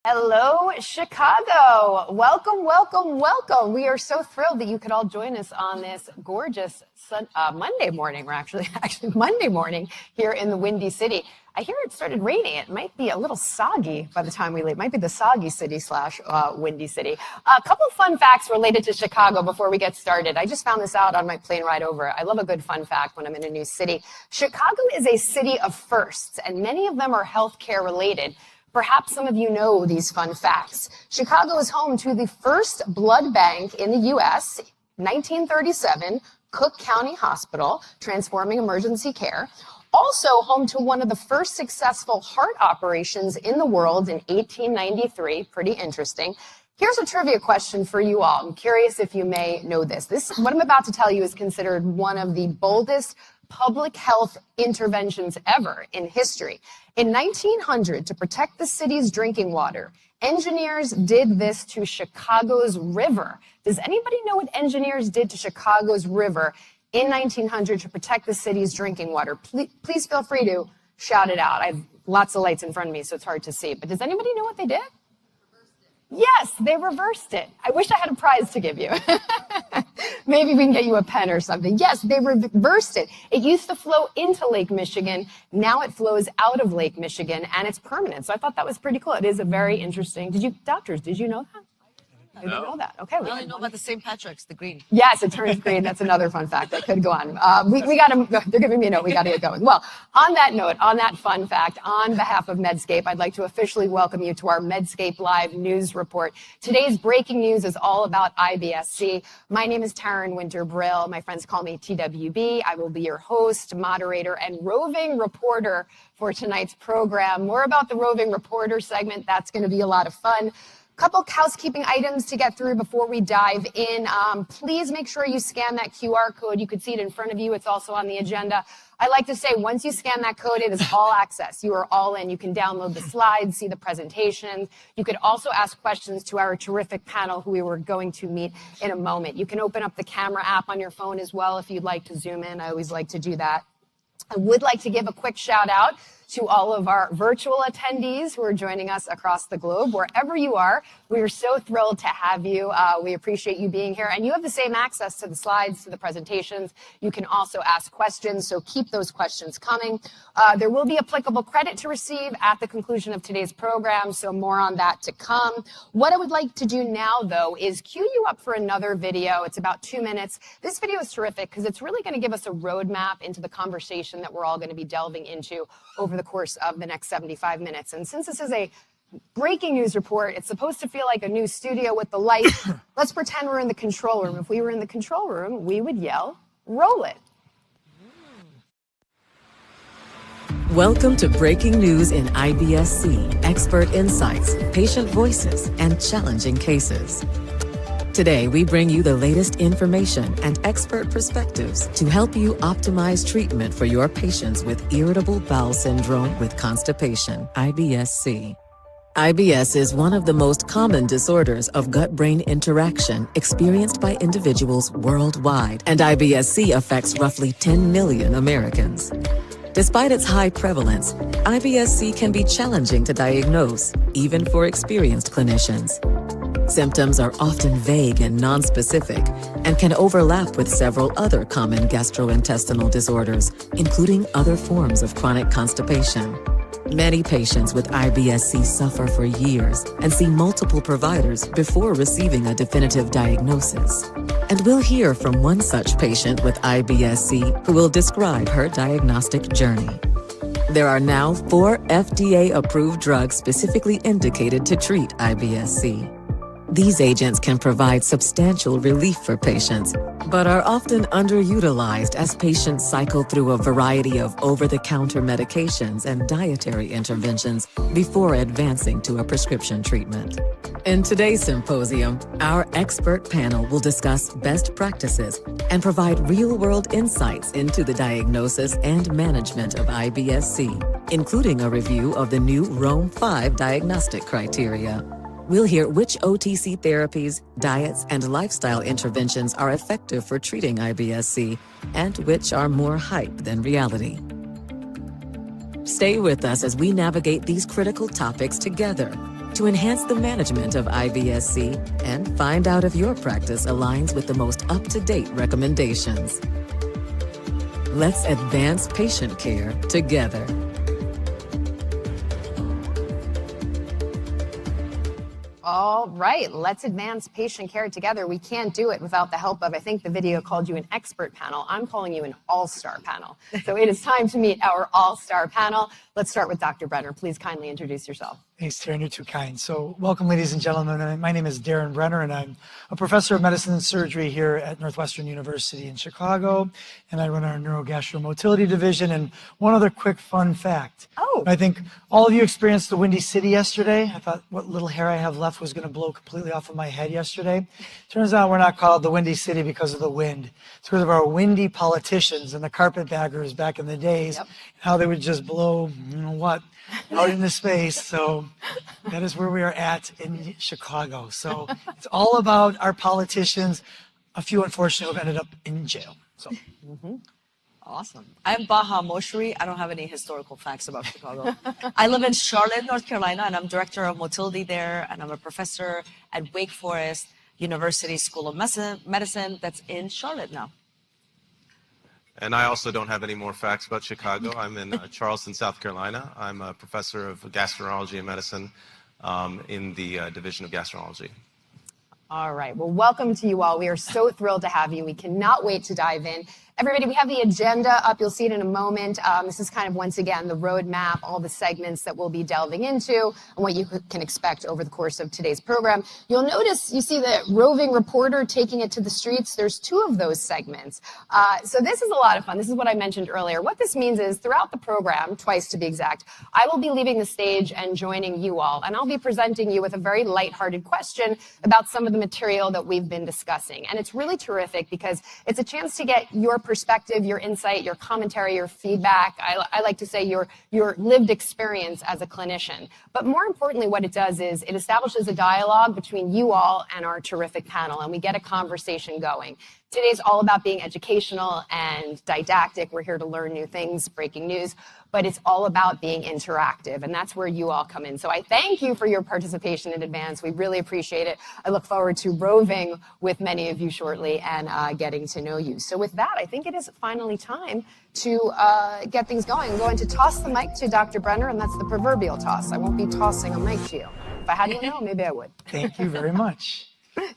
Hello, Chicago. Welcome, welcome, welcome. We are so thrilled that you could all join us on this gorgeous Monday morning. We're actually Monday morning here in the Windy City. I hear it started raining. It might be a little soggy by the time we leave. It might be the soggy city / Windy City. A couple fun facts related to Chicago before we get started. I just found this out on my plane ride over. I love a good fun fact when I'm in a new city. Chicago is a city of firsts, and many of them are healthcare related. Perhaps some of you know these fun facts. Chicago is home to the first blood bank in the U.S., 1937, Cook County Hospital, transforming emergency care. Also home to one of the first successful heart operations in the world in 1893. Pretty interesting. Here's a trivia question for you all. I'm curious if you may know this. What I'm about to tell you is considered one of the boldest public health interventions ever in history. In 1900, to protect the city's drinking water, engineers did this to Chicago's river. Does anybody know what engineers did to Chicago's river in 1900 to protect the city's drinking water? Please feel free to shout it out. I have lots of lights in front of me, so it's hard to see. But does anybody know what they did? Yes, they reversed it. I wish I had a prize to give you. Maybe we can get you a pen or something. Yes, they reversed it. It used to flow into Lake Michigan. Now it flows out of Lake Michigan, and it's permanent. So I thought that was pretty cool. It is a very interesting. Doctors, did you know that? I didn't know that. Okay. I only know about the St. Patrick's, the green. Yes, it turns green. That's another fun fact that could go on. We got to, they're giving me a note. We got to get going. Well, on that note, on that fun fact, on behalf of Medscape, I'd like to officially welcome you to our Medscape Live news report. Today's breaking news is all about IBS-C. My name is Taryn Winter-Brill. My friends call me TWB. I will be your host, moderator, and roving reporter for tonight's program. More about the roving reporter segment. That's going to be a lot of fun. Couple housekeeping items to get through before we dive in. Please make sure you scan that QR code. You could see it in front of you. It's also on the agenda. I like to say once you scan that code, it is all access. You are all in. You can download the slides, see the presentations. You could also ask questions to our terrific panel who we were going to meet in a moment. You can open up the camera app on your phone as well if you'd like to zoom in. I always like to do that. I would like to give a quick shout out to all of our virtual attendees who are joining us across the globe. Wherever you are, we are so thrilled to have you. We appreciate you being here. And you have the same access to the slides, to the presentations. You can also ask questions, so keep those questions coming. There will be applicable credit to receive at the conclusion of today's program, so more on that to come. What I would like to do now, though, is cue you up for another video. It's about 2 minutes. This video is terrific because it's really going to give us a roadmap into the conversation that we're all going to be delving into over the course of the next 75 minutes. And since this is a breaking news report, it's supposed to feel like a news studio with the light. Let's pretend we're in the control room. If we were in the control room, we would yell, "Roll it." Welcome to Breaking News in IBS-C, expert insights, patient voices, and challenging cases. Today, we bring you the latest information and expert perspectives to help you optimize treatment for your patients with irritable bowel syndrome with constipation, IBS-C. IBS is one of the most common disorders of gut-brain interaction experienced by individuals worldwide, and IBS-C affects roughly 10 million Americans. Despite its high prevalence, IBS-C can be challenging to diagnose, even for experienced clinicians. Symptoms are often vague and nonspecific and can overlap with several other common gastrointestinal disorders, including other forms of chronic constipation. Many patients with IBS-C suffer for years and see multiple providers before receiving a definitive diagnosis. And we'll hear from one such patient with IBS-C who will describe her diagnostic journey. There are now 4 FDA-approved drugs specifically indicated to treat IBS-C. These agents can provide substantial relief for patients, but are often underutilized as patients cycle through a variety of over-the-counter medications and dietary interventions before advancing to a prescription treatment. In today's symposium, our expert panel will discuss best practices and provide real-world insights into the diagnosis and management of IBS-C, including a review of the new Rome-5 diagnostic criteria. We'll hear which OTC therapies, diets, and lifestyle interventions are effective for treating IBS-C and which are more hype than reality. Stay with us as we navigate these critical topics together to enhance the management of IBS-C and find out if your practice aligns with the most up-to-date recommendations. Let's advance patient care together. All right, let's advance patient care together. We can't do it without the help of, I think the video called you an expert panel. I'm calling you an all-star panel. So it is time to meet our all-star panel. Let's start with Dr. Brenner. Please kindly introduce yourself. Thanks, Taryn. You're too kind. So welcome, ladies and gentlemen. My name is Darren Brenner, and I'm a professor of medicine and surgery here at Northwestern University in Chicago, and I run our neurogastromotility division. And one other quick fun fact. Oh. I think all of you experienced the Windy City yesterday. I thought what little hair I have left was going to blow completely off of my head yesterday. Turns out we're not called the Windy City because of the wind. It's because of our windy politicians and the carpetbaggers back in the days, how they would just blow, you know what, out into space. So that is where we are at in Chicago. So it's all about our politicians. A few, unfortunately, have ended up in jail. So. Awesome. I'm Baha Moshri. I don't have any historical facts about Chicago. I live in Charlotte, North Carolina, and I'm director of motility there, and I'm a professor at Wake Forest University School of Medicine that's in Charlotte now. And I also don't have any more facts about Chicago. I'm in Charleston, South Carolina. I'm a professor of gastroenterology and medicine in the Division of Gastroenterology. All right. Well, welcome to you all. We are so thrilled to have you. We cannot wait to dive in. Everybody, we have the agenda up. You'll see it in a moment. This is kind of, once again, the roadmap, all the segments that we'll be delving into and what you can expect over the course of today's program. You'll notice, you see the roving reporter taking it to the streets. There's 2 of those segments. So this is a lot of fun. This is what I mentioned earlier. What this means is throughout the program, twice to be exact, I will be leaving the stage and joining you all. And I'll be presenting you with a very lighthearted question about some of the material that we've been discussing. And it's really terrific because it's a chance to get your perspective, your insight, your commentary, your feedback. I like to say your lived experience as a clinician. But more importantly, what it does is it establishes a dialogue between you all and our terrific panel, and we get a conversation going. Today's all about being educational and didactic. We're here to learn new things, breaking news, but it's all about being interactive, and that's where you all come in. So I thank you for your participation in advance. We really appreciate it. I look forward to roving with many of you shortly and getting to know you. So with that, I think it is finally time to get things going. I'm going to toss the mic to Dr. Brenner, and that's the proverbial toss. I won't be tossing a mic to you. If I had one now, maybe I would. Thank you very much.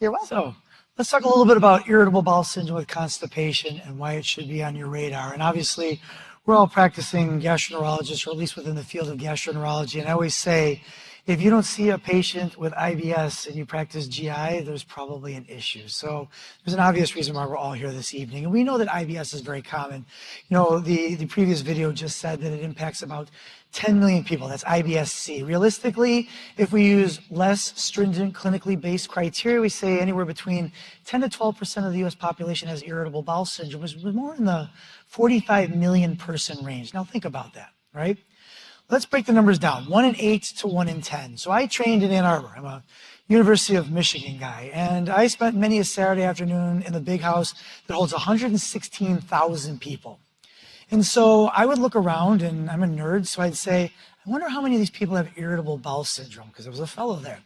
You're welcome. So let's talk a little bit about irritable bowel syndrome with constipation and why it should be on your radar. And obviously, we're all practicing gastroenterologists, or at least within the field of gastroenterology. And I always say, if you don't see a patient with IBS and you practice GI, there's probably an issue. So there's an obvious reason why we're all here this evening. And we know that IBS is very common. You know, the previous video just said that it impacts about 10 million people. That's IBS-C. Realistically, if we use less stringent clinically based criteria, we say anywhere between 10 to 12% of the US population has irritable bowel syndrome, which is more in the 45 million person range. Now think about that, right? Let's break the numbers down. 1 in 8 to 1 in 10. So I trained in Ann Arbor. I'm a University of Michigan guy. And I spent many a Saturday afternoon in the big house that holds 116,000 people. And so I would look around, and I'm a nerd, so I'd say, I wonder how many of these people have irritable bowel syndrome, because there was a fellow there.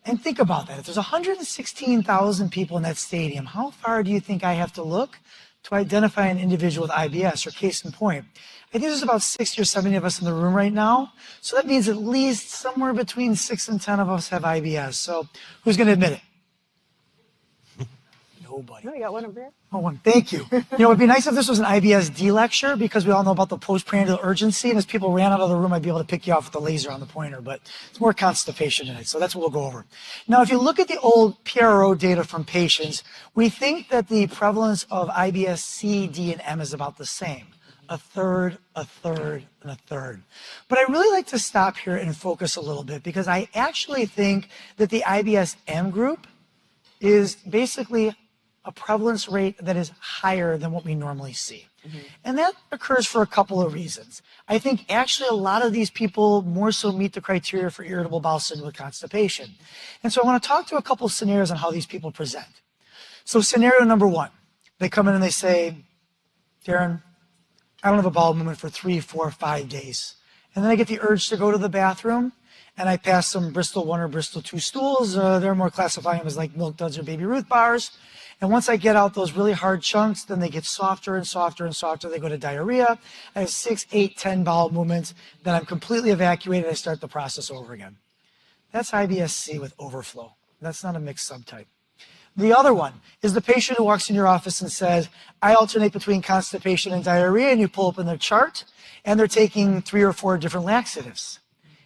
And think about that. If there's 116,000 people in that stadium, how far do you think I have to look to identify an individual with IBS? Or case in point, I think there's about 60 or 70 of us in the room right now. So that means at least somewhere between 6 and 10 of us have IBS. So who's going to admit it? Nobody. No, you got one over here. Oh, one. Thank you. You know, it'd be nice if this was an IBS-D lecture, because we all know about the postprandial urgency, and as people ran out of the room, I'd be able to pick you off with the laser on the pointer, but it's more constipation in it, so that's what we'll go over. Now, if you look at the old PRO data from patients, we think that the prevalence of IBS-C, D, and M is about the same. A third, a third, and a third. But I really like to stop here and focus a little bit, because I actually think that the IBS-M group is basically a prevalence rate that is higher than what we normally see. Mm-hmm. And that occurs for a couple of reasons. I think actually a lot of these people more so meet the criteria for irritable bowel syndrome with constipation. And so I want to talk to a couple of scenarios on how these people present. So scenario number one, they come in and they say, Darren, I don't have a bowel movement for 3, 4, 5 days. And then I get the urge to go to the bathroom, and I pass some Bristol 1 or Bristol 2 stools. They're more classifying them as like Milk Duds or Baby Ruth bars. And once I get out those really hard chunks, then they get softer and softer and softer. They go to diarrhea. I have 6, 8, 10 bowel movements. Then I'm completely evacuated. I start the process over again. That's IBS-C with overflow. That's not a mixed subtype. The other one is the patient who walks in your office and says, I alternate between constipation and diarrhea, and you pull up in their chart, and they're taking 3 or 4 different laxatives.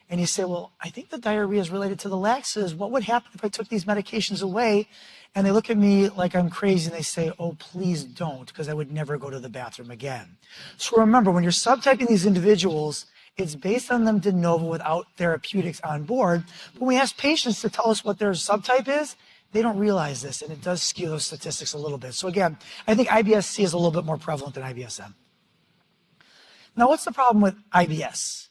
And you say, well, I think the diarrhea is related to the laxatives. What would happen if I took these medications away? And they look at me like I'm crazy, and they say, oh, please don't, because I would never go to the bathroom again. So remember, when you're subtyping these individuals, it's based on them de novo without therapeutics on board. But when we ask patients to tell us what their subtype is, they don't realize this, and it does skew those statistics a little bit. So again, I think IBS-C is a little bit more prevalent than IBS-M. Now, what's the problem with IBS?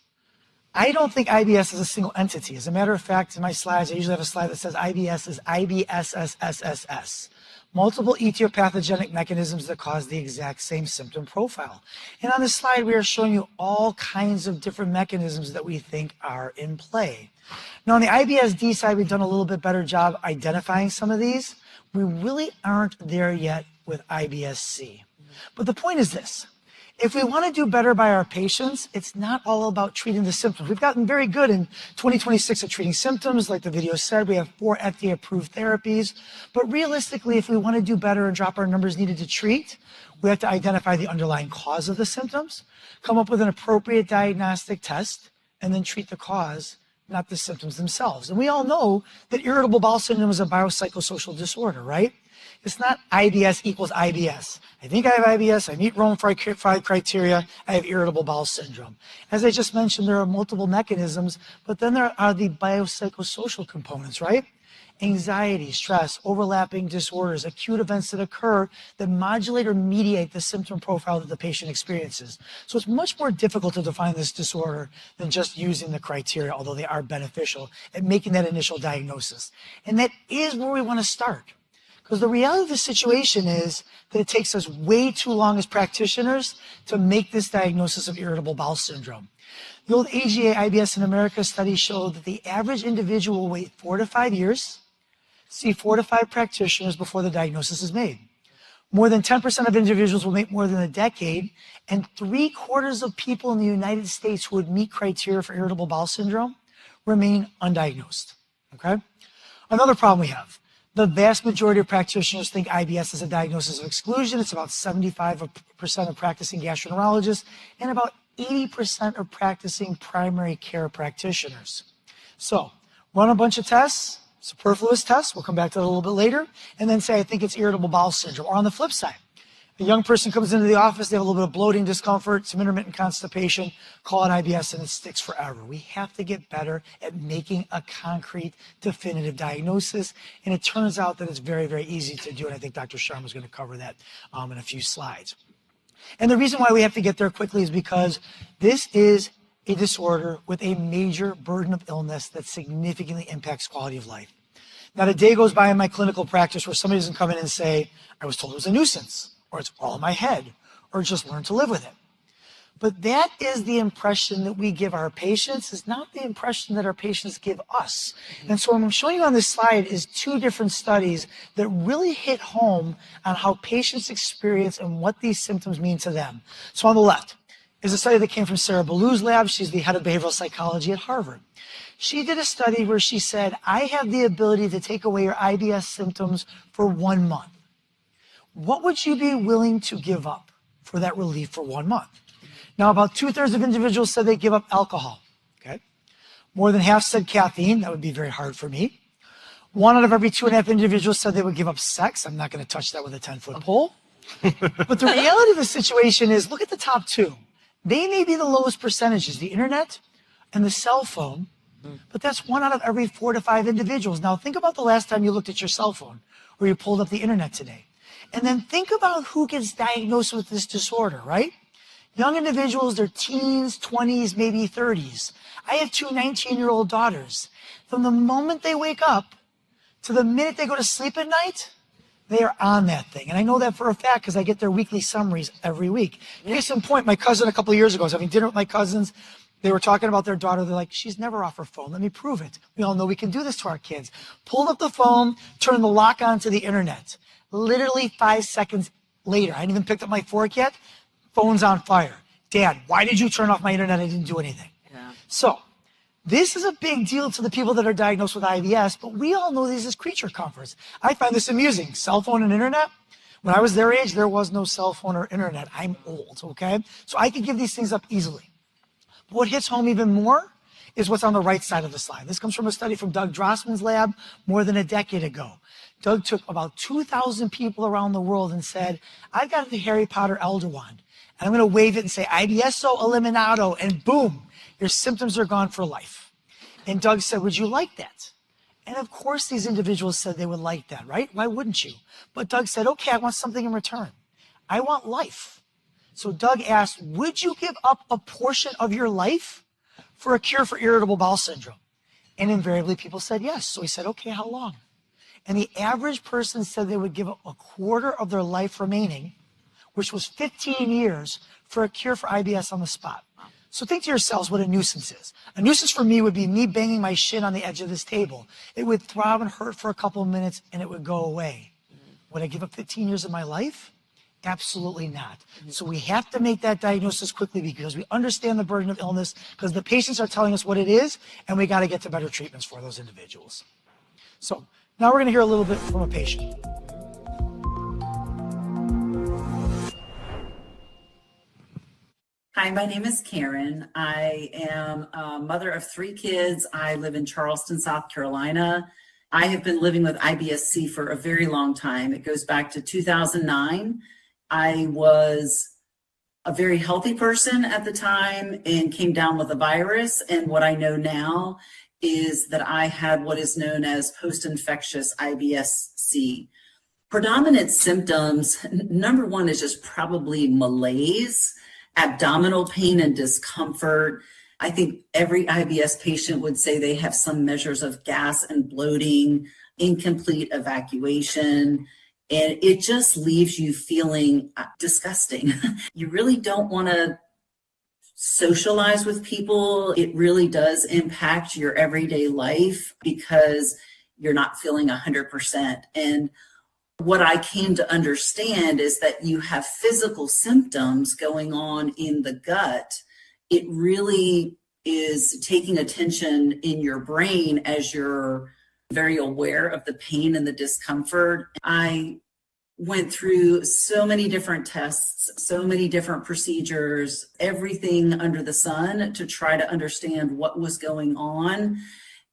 I don't think IBS is a single entity. As a matter of fact, in my slides, I usually have a slide that says IBS is IBSSSSS. Multiple etiopathogenic mechanisms that cause the exact same symptom profile. And on this slide, we are showing you all kinds of different mechanisms that we think are in play. Now, on the IBS-D side, we've done a little bit better job identifying some of these. We really aren't there yet with IBS-C. But the point is this. If we want to do better by our patients, it's not all about treating the symptoms. We've gotten very good in 2026 at treating symptoms. Like the video said, we have 4 FDA-approved therapies. But realistically, if we want to do better and drop our numbers needed to treat, we have to identify the underlying cause of the symptoms, come up with an appropriate diagnostic test, and then treat the cause, not the symptoms themselves. And we all know that irritable bowel syndrome is a biopsychosocial disorder, right? It's not IBS equals IBS. I think I have IBS, I meet Rome 5 criteria, I have irritable bowel syndrome. As I just mentioned, there are multiple mechanisms, but then there are the biopsychosocial components, right? Anxiety, stress, overlapping disorders, acute events that occur that modulate or mediate the symptom profile that the patient experiences. So it's much more difficult to define this disorder than just using the criteria, although they are beneficial at making that initial diagnosis. And that is where we want to start. Because the reality of the situation is that it takes us way too long as practitioners to make this diagnosis of irritable bowel syndrome. The old AGA IBS in America study showed that the average individual will wait 4 to 5 years, see 4 to 5 practitioners before the diagnosis is made. More than 10% of individuals will wait more than a decade, and 3/4 of people in the United States who would meet criteria for irritable bowel syndrome remain undiagnosed, okay? Another problem we have, the vast majority of practitioners think IBS is a diagnosis of exclusion. It's about 75% of practicing gastroenterologists and about 80% of practicing primary care practitioners. So, run a bunch of tests, superfluous tests, we'll come back to that a little bit later, and then say, I think it's irritable bowel syndrome. Or on the flip side, a young person comes into the office, they have a little bit of bloating, discomfort, some intermittent constipation, call it IBS, and it sticks forever. We have to get better at making a concrete, definitive diagnosis, and it turns out that it's very, very easy to do, and I think Dr. Sharma is going to cover that in a few slides. And the reason why we have to get there quickly is because this is a disorder with a major burden of illness that significantly impacts quality of life. Not a day goes by in my clinical practice where somebody doesn't come in and say, I was told it was a nuisance, or it's all in my head, or just learn to live with it. But that is the impression that we give our patients, is not the impression that our patients give us. And so what I'm showing you on this slide is 2 different studies that really hit home on how patients experience and what these symptoms mean to them. So on the left is a study that came from Sarah Ballou's lab. She's the head of behavioral psychology at Harvard. She did a study where she said, I have the ability to take away your IBS symptoms for 1 month. What would you be willing to give up for that relief for 1 month? Now, about 2/3 of individuals said they give up alcohol, okay? More than half said caffeine. That would be very hard for me. 1 out of every 2.5 individuals said they would give up sex. I'm not going to touch that with a 10-foot pole. But the reality of the situation is, look at the top 2. They may be the lowest percentages, the internet and the cell phone, but that's 1 out of every 4 to 5 individuals. Now, think about the last time you looked at your cell phone or you pulled up the internet today. And then think about who gets diagnosed with this disorder, right? Young individuals, they're teens, 20s, maybe 30s. I have 2 19-year-old daughters. From the moment they wake up to the minute they go to sleep at night, they are on that thing. And I know that for a fact because I get their weekly summaries every week. Case in point, my cousin a couple of years ago, I was having dinner with my cousins. They were talking about their daughter. They're like, she's never off her phone. Let me prove it. We all know we can do this to our kids. Pulled up the phone, turned the lock on to the internet. Literally 5 seconds later, I hadn't even picked up my fork yet. Phone's on fire. Dad, why did you turn off my internet? I didn't do anything. Yeah. So this is a big deal to the people that are diagnosed with IBS, but we all know these as creature comforts. I find this amusing. Cell phone and internet. When I was their age, there was no cell phone or internet. I'm old, okay? So I could give these things up easily. But what hits home even more is what's on the right side of the slide. This comes from a study from Doug Drossman's lab more than a decade ago. Doug took about 2,000 people around the world and said, I've got the Harry Potter Elder Wand, and I'm going to wave it and say, IBS-O eliminato, and boom, your symptoms are gone for life. And Doug said, would you like that? And of course these individuals said they would like that, right? Why wouldn't you? But Doug said, okay, I want something in return. I want life. So Doug asked, would you give up a portion of your life for a cure for irritable bowel syndrome? And invariably people said yes. So he said, okay, how long? And the average person said they would give up a quarter of their life remaining, which was 15 years, for a cure for IBS on the spot. So think to yourselves what a nuisance is. A nuisance for me would be me banging my shin on the edge of this table. It would throb and hurt for a couple of minutes and it would go away. Would I give up 15 years of my life? Absolutely not. So we have to make that diagnosis quickly because we understand the burden of illness, because the patients are telling us what it is, and we got to get to better treatments for those individuals. So now we're going to hear a little bit from a patient. Hi, my name is Karen. I am a mother of 3 kids. I live in Charleston, South Carolina. I have been living with IBS-C for a very long time. It goes back to 2009. I was a very healthy person at the time and came down with a virus. And what I know now is that I had what is known as post-infectious IBS-C. Predominant symptoms, number one is just probably malaise, abdominal pain and discomfort. I think every IBS patient would say they have some measures of gas and bloating, incomplete evacuation. And it just leaves you feeling disgusting. You really don't want to socialize with people. It really does impact your everyday life because you're not feeling 100%. And what I came to understand is that you have physical symptoms going on in the gut. It really is taking attention in your brain as you're very aware of the pain and the discomfort. I went through so many different tests, so many different procedures, everything under the sun to try to understand what was going on.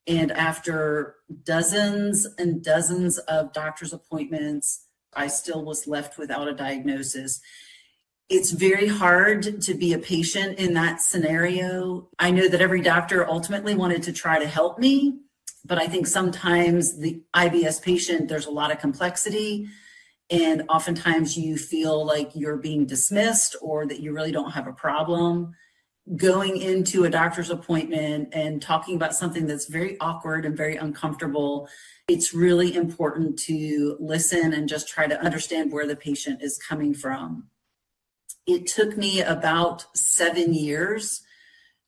And after dozens and dozens of doctor's appointments, I still was left without a diagnosis. It's very hard to be a patient in that scenario. I know that every doctor ultimately wanted to try to help me, but I think sometimes the IBS patient, there's a lot of complexity, and oftentimes you feel like you're being dismissed or that you really don't have a problem. Going into a doctor's appointment and talking about something that's very awkward and very uncomfortable, it's really important to listen and just try to understand where the patient is coming from. It took me about 7 years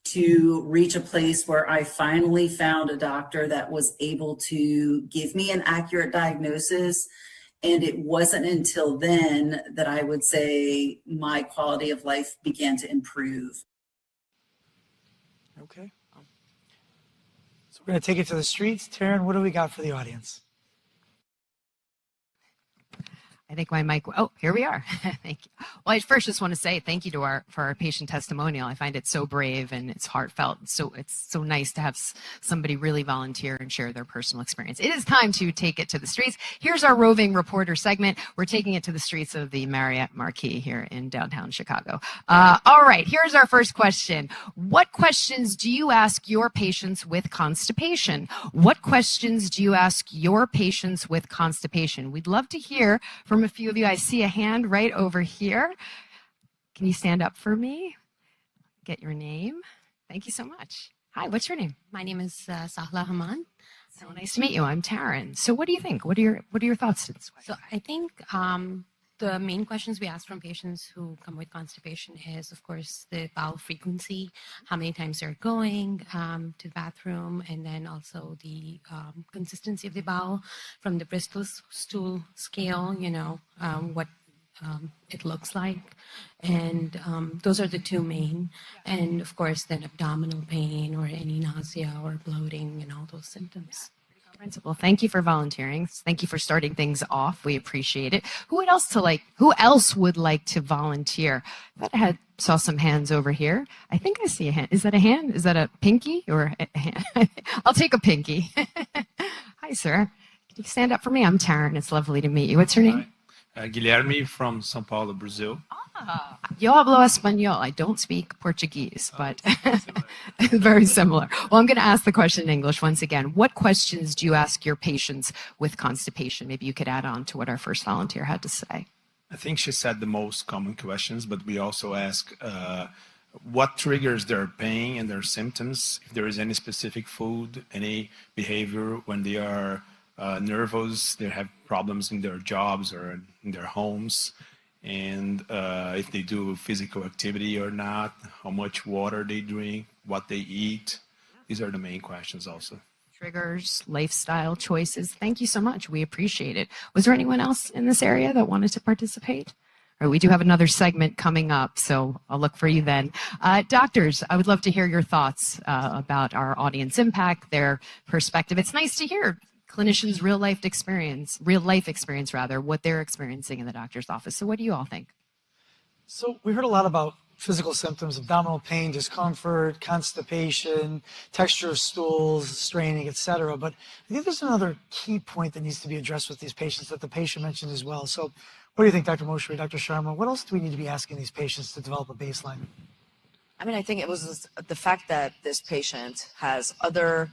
to reach a place where I finally found a doctor that was able to give me an accurate diagnosis. And it wasn't until then that I would say my quality of life began to improve. Okay. So we're going to take it to the streets. Taryn, what do we got for the audience? I think my mic, oh, here we are. Thank you. Well, I first just want to say thank you to for our patient testimonial. I find it so brave and it's heartfelt. So it's so nice to have somebody really volunteer and share their personal experience. It is time to take it to the streets. Here's our roving reporter segment. We're taking it to the streets of the Marriott Marquis here in downtown Chicago. All right, here's our first question. What questions do you ask your patients with constipation? What questions do you ask your patients with constipation? We'd love to hear from a few of you. I see a hand right over here. Can you stand up for me? Get your name. Thank you so much. Hi, what's your name? My name is Sahla Haman. So nice to meet you. I'm Taryn. So what do you think? What are your thoughts to this question? So I think the main questions we ask from patients who come with constipation is, of course, the bowel frequency, how many times they're going to the bathroom, and then also the consistency of the bowel from the Bristol stool scale, what it looks like. And those are the two main. And of course, then abdominal pain or any nausea or bloating and all those symptoms. Principal, thank you for volunteering. Thank you for starting things off. We appreciate it. Who else would like to volunteer? I thought I saw some hands over here. I think I see a hand. Is that a hand? Is that a pinky or a hand? I'll take a pinky. Hi, sir. Can you stand up for me? I'm Taryn. It's lovely to meet you. What's your name? Guilherme from São Paulo, Brazil. Yo hablo español. I don't speak Portuguese, but very similar. Well, I'm going to ask the question in English once again. What questions do you ask your patients with constipation? Maybe you could add on to what our first volunteer had to say. I think she said the most common questions, but we also ask what triggers their pain and their symptoms, if there is any specific food, any behavior when they are nervous, they have problems in their jobs or in their homes, and if they do physical activity or not, how much water they drink, what they eat. These are the main questions also. Triggers, lifestyle choices. Thank you so much. We appreciate it. Was there anyone else in this area that wanted to participate? All right, we do have another segment coming up, so I'll look for you then. Doctors, I would love to hear your thoughts about our audience impact, their perspective. It's nice to hear clinicians' real life experience, what they're experiencing in the doctor's office. So what do you all think? So we heard a lot about physical symptoms, abdominal pain, discomfort, constipation, texture of stools, straining, etc. But I think there's another key point that needs to be addressed with these patients that the patient mentioned as well. So what do you think, Dr. Moshri, Dr. Sharma? What else do we need to be asking these patients to develop a baseline? I mean, I think it was the fact that this patient has other,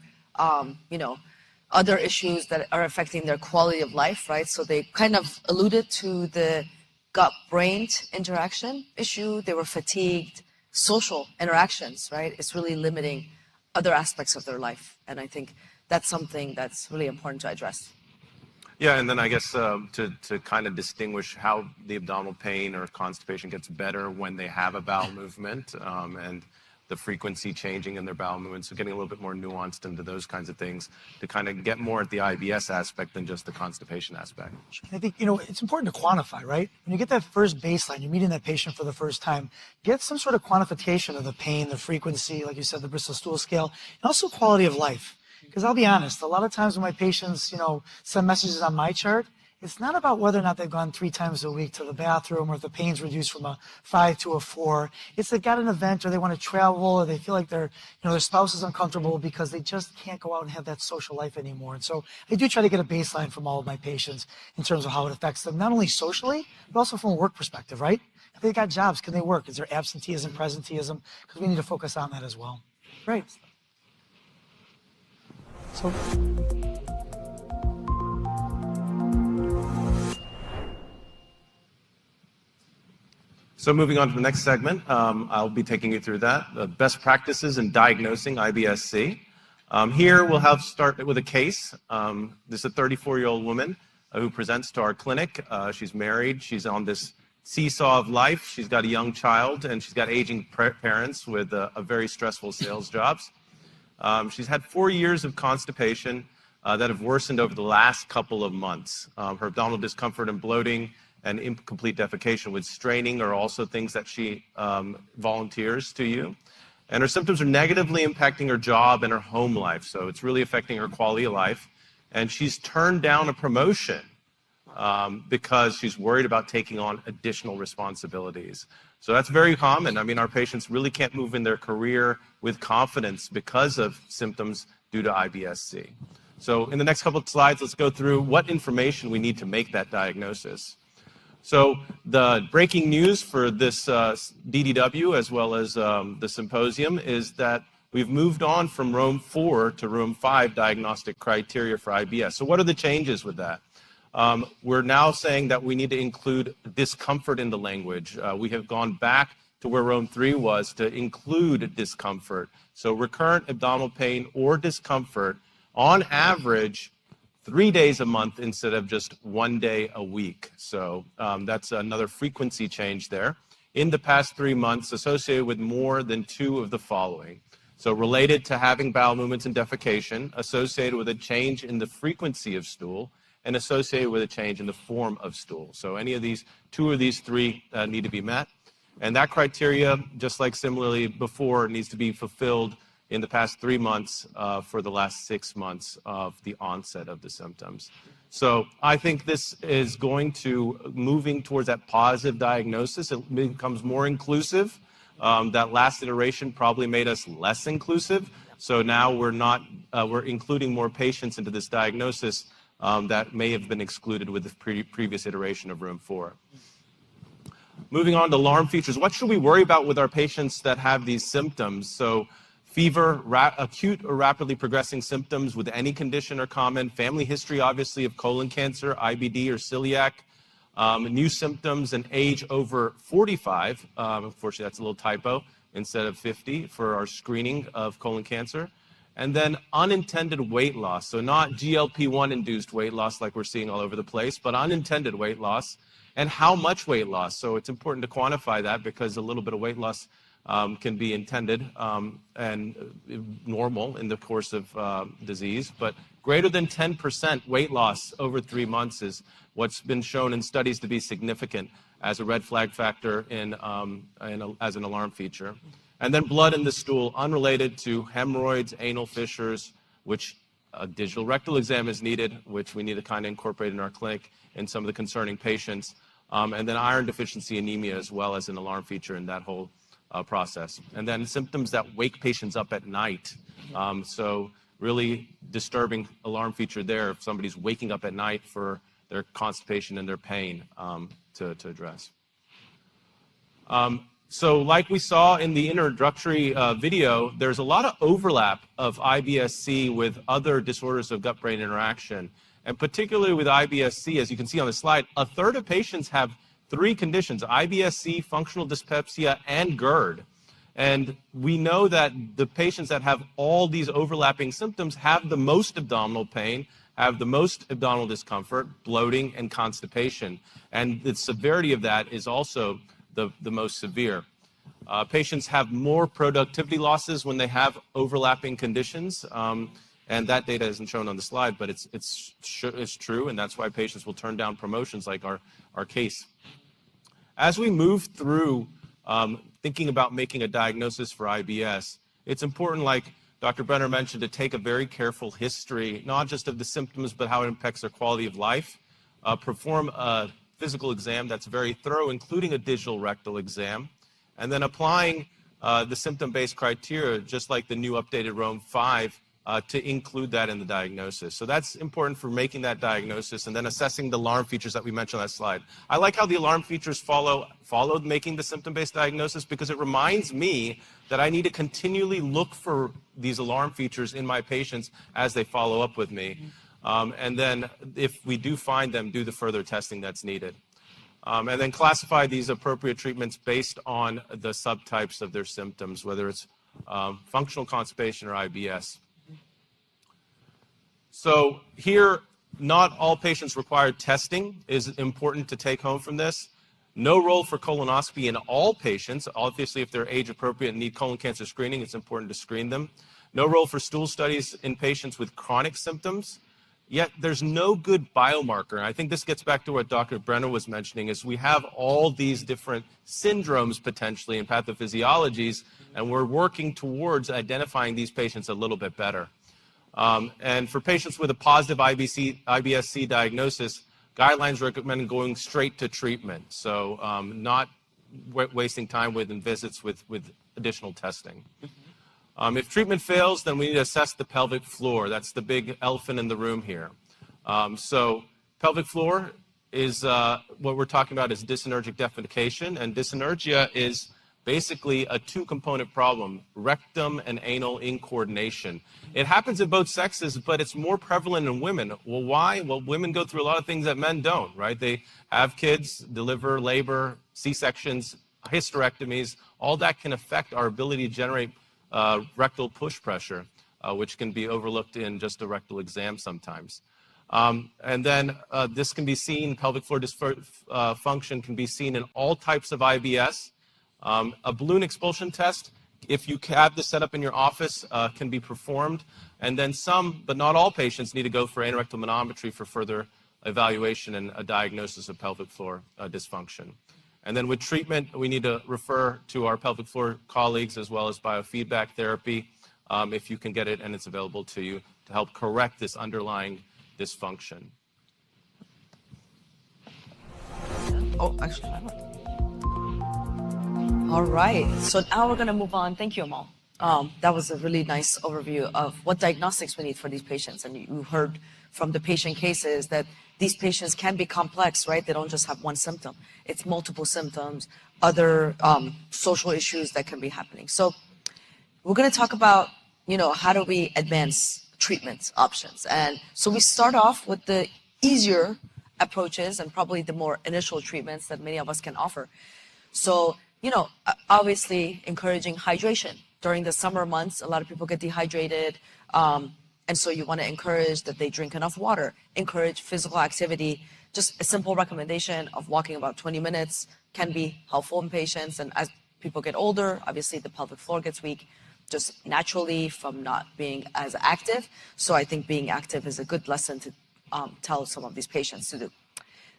other issues that are affecting their quality of life, right? So they kind of alluded to the gut-brain interaction issue. They were fatigued, social interactions, right? It's really limiting other aspects of their life. And I think that's something that's really important to address. Yeah, and then I guess to kind of distinguish how the abdominal pain or constipation gets better when they have a bowel movement, and the frequency changing in their bowel movement. So getting a little bit more nuanced into those kinds of things to kind of get more at the IBS aspect than just the constipation aspect. I think, it's important to quantify, right? When you get that first baseline, you're meeting that patient for the first time, get some sort of quantification of the pain, the frequency, like you said, the Bristol stool scale, and also quality of life. Because I'll be honest, a lot of times when my patients, send messages on my chart, it's not about whether or not they've gone 3 times a week to the bathroom or if the pain's reduced from a 5 to a 4. It's they got an event or they want to travel or they feel like their spouse is uncomfortable because they just can't go out and have that social life anymore. And so I do try to get a baseline from all of my patients in terms of how it affects them, not only socially, but also from a work perspective, right? If they've got jobs, can they work? Is there absenteeism, presenteeism? Because we need to focus on that as well. Great. So moving on to the next segment, I'll be taking you through that. The best practices in diagnosing IBS-C. Here we'll start with a case. This is a 34-year-old woman who presents to our clinic. She's married. She's on this seesaw of life. She's got a young child, and she's got aging parents with a very stressful sales jobs. She's had 4 years of constipation that have worsened over the last couple of months. Her abdominal discomfort and bloating and incomplete defecation with straining are also things that she volunteers to you. And her symptoms are negatively impacting her job and her home life, so it's really affecting her quality of life. And she's turned down a promotion because she's worried about taking on additional responsibilities. So that's very common. I mean, our patients really can't move in their career with confidence because of symptoms due to IBS-C. So in the next couple of slides, let's go through what information we need to make that diagnosis. So the breaking news for this DDW as well as the symposium is that we've moved on from Rome 4 to Rome 5 diagnostic criteria for IBS. So what are the changes with that? We're now saying that we need to include discomfort in the language. We have gone back to where Rome 3 was to include discomfort. So recurrent abdominal pain or discomfort on average 3 days a month instead of just 1 day a week. So that's another frequency change there. In the past 3 months associated with more than 2 of the following. So related to having bowel movements and defecation, associated with a change in the frequency of stool, and associated with a change in the form of stool. So any of these, 2 of these 3 need to be met. And that criteria, just like similarly before, needs to be fulfilled in the past 3 months for the last 6 months of the onset of the symptoms. So I think this is going to moving towards that positive diagnosis. It becomes more inclusive. That last iteration probably made us less inclusive. So now we're including more patients into this diagnosis that may have been excluded with the previous iteration of Room 4. Moving on to alarm features. What should we worry about with our patients that have these symptoms? So fever, acute or rapidly progressing symptoms with any condition are common. Family history, obviously, of colon cancer, IBD, or celiac. New symptoms and age over 45. Unfortunately, that's a little typo instead of 50 for our screening of colon cancer. And then unintended weight loss. So not GLP-1 induced weight loss like we're seeing all over the place, but unintended weight loss. And how much weight loss? So it's important to quantify that because a little bit of weight loss can be intended and normal in the course of disease. But greater than 10% weight loss over 3 months is what's been shown in studies to be significant as a red flag factor as an alarm feature. And then blood in the stool unrelated to hemorrhoids, anal fissures, which a digital rectal exam is needed, which we need to kind of incorporate in our clinic in some of the concerning patients. And then iron deficiency anemia as well as an alarm feature in that whole process. And then symptoms that wake patients up at night. So really disturbing alarm feature there if somebody's waking up at night for their constipation and their pain to address. So like we saw in the introductory video, there's a lot of overlap of IBS-C with other disorders of gut-brain interaction. And particularly with IBS-C, as you can see on the slide, a third of patients have 3 conditions: IBS-C, functional dyspepsia, and GERD. And we know that the patients that have all these overlapping symptoms have the most abdominal pain, have the most abdominal discomfort, bloating, and constipation. And the severity of that is also the most severe. Patients have more productivity losses when they have overlapping conditions. And that data isn't shown on the slide, but it's true, and that's why patients will turn down promotions like our case. As we move through thinking about making a diagnosis for IBS, it's important, like Dr. Brenner mentioned, to take a very careful history, not just of the symptoms, but how it impacts their quality of life. Perform a physical exam that's very thorough, including a digital rectal exam, and then applying the symptom-based criteria, just like the new updated Rome 5, to include that in the diagnosis. So that's important for making that diagnosis and then assessing the alarm features that we mentioned on that slide. I like how the alarm features followed making the symptom-based diagnosis, because it reminds me that I need to continually look for these alarm features in my patients as they follow up with me. And then if we do find them, do the further testing that's needed. And then classify these appropriate treatments based on the subtypes of their symptoms, whether it's functional constipation or IBS. So here, not all patients require testing is important to take home from this. No role for colonoscopy in all patients. Obviously, if they're age appropriate and need colon cancer screening, it's important to screen them. No role for stool studies in patients with chronic symptoms. Yet there's no good biomarker. And I think this gets back to what Dr. Brenner was mentioning, is we have all these different syndromes potentially and pathophysiologies, and we're working towards identifying these patients a little bit better. And for patients with a positive IBS-C diagnosis, guidelines recommend going straight to treatment. So not wasting time with visits with additional testing. If treatment fails, then we need to assess the pelvic floor. That's the big elephant in the room here. So pelvic floor is what we're talking about is dyssynergic defecation, and dyssynergia is basically a two-component problem, rectum and anal incoordination. It happens in both sexes, but it's more prevalent in women. Well, why? Well, women go through a lot of things that men don't, right? They have kids, deliver, labor, C-sections, hysterectomies. All that can affect our ability to generate rectal push pressure, which can be overlooked in just a rectal exam sometimes. And then this can be seen, pelvic floor dysfunction can be seen in all types of IBS. A balloon expulsion test, if you have this set up in your office, can be performed. And then some, but not all patients need to go for anorectal manometry for further evaluation and a diagnosis of pelvic floor dysfunction. And then with treatment, we need to refer to our pelvic floor colleagues as well as biofeedback therapy if you can get it and it's available to you to help correct this underlying dysfunction. Oh, actually, I don't. All right, so now we're going to move on. Thank you, Amal. That was a really nice overview of what diagnostics we need for these patients. And you heard from the patient cases that these patients can be complex, right? They don't just have one symptom. It's multiple symptoms, other social issues that can be happening. So we're going to talk about, how do we advance treatment options? And so we start off with the easier approaches and probably the more initial treatments that many of us can offer. So, obviously encouraging hydration. During the summer months, a lot of people get dehydrated. And so you want to encourage that they drink enough water, encourage physical activity. Just a simple recommendation of walking about 20 minutes can be helpful in patients. And as people get older, obviously the pelvic floor gets weak just naturally from not being as active. So I think being active is a good lesson to tell some of these patients to do.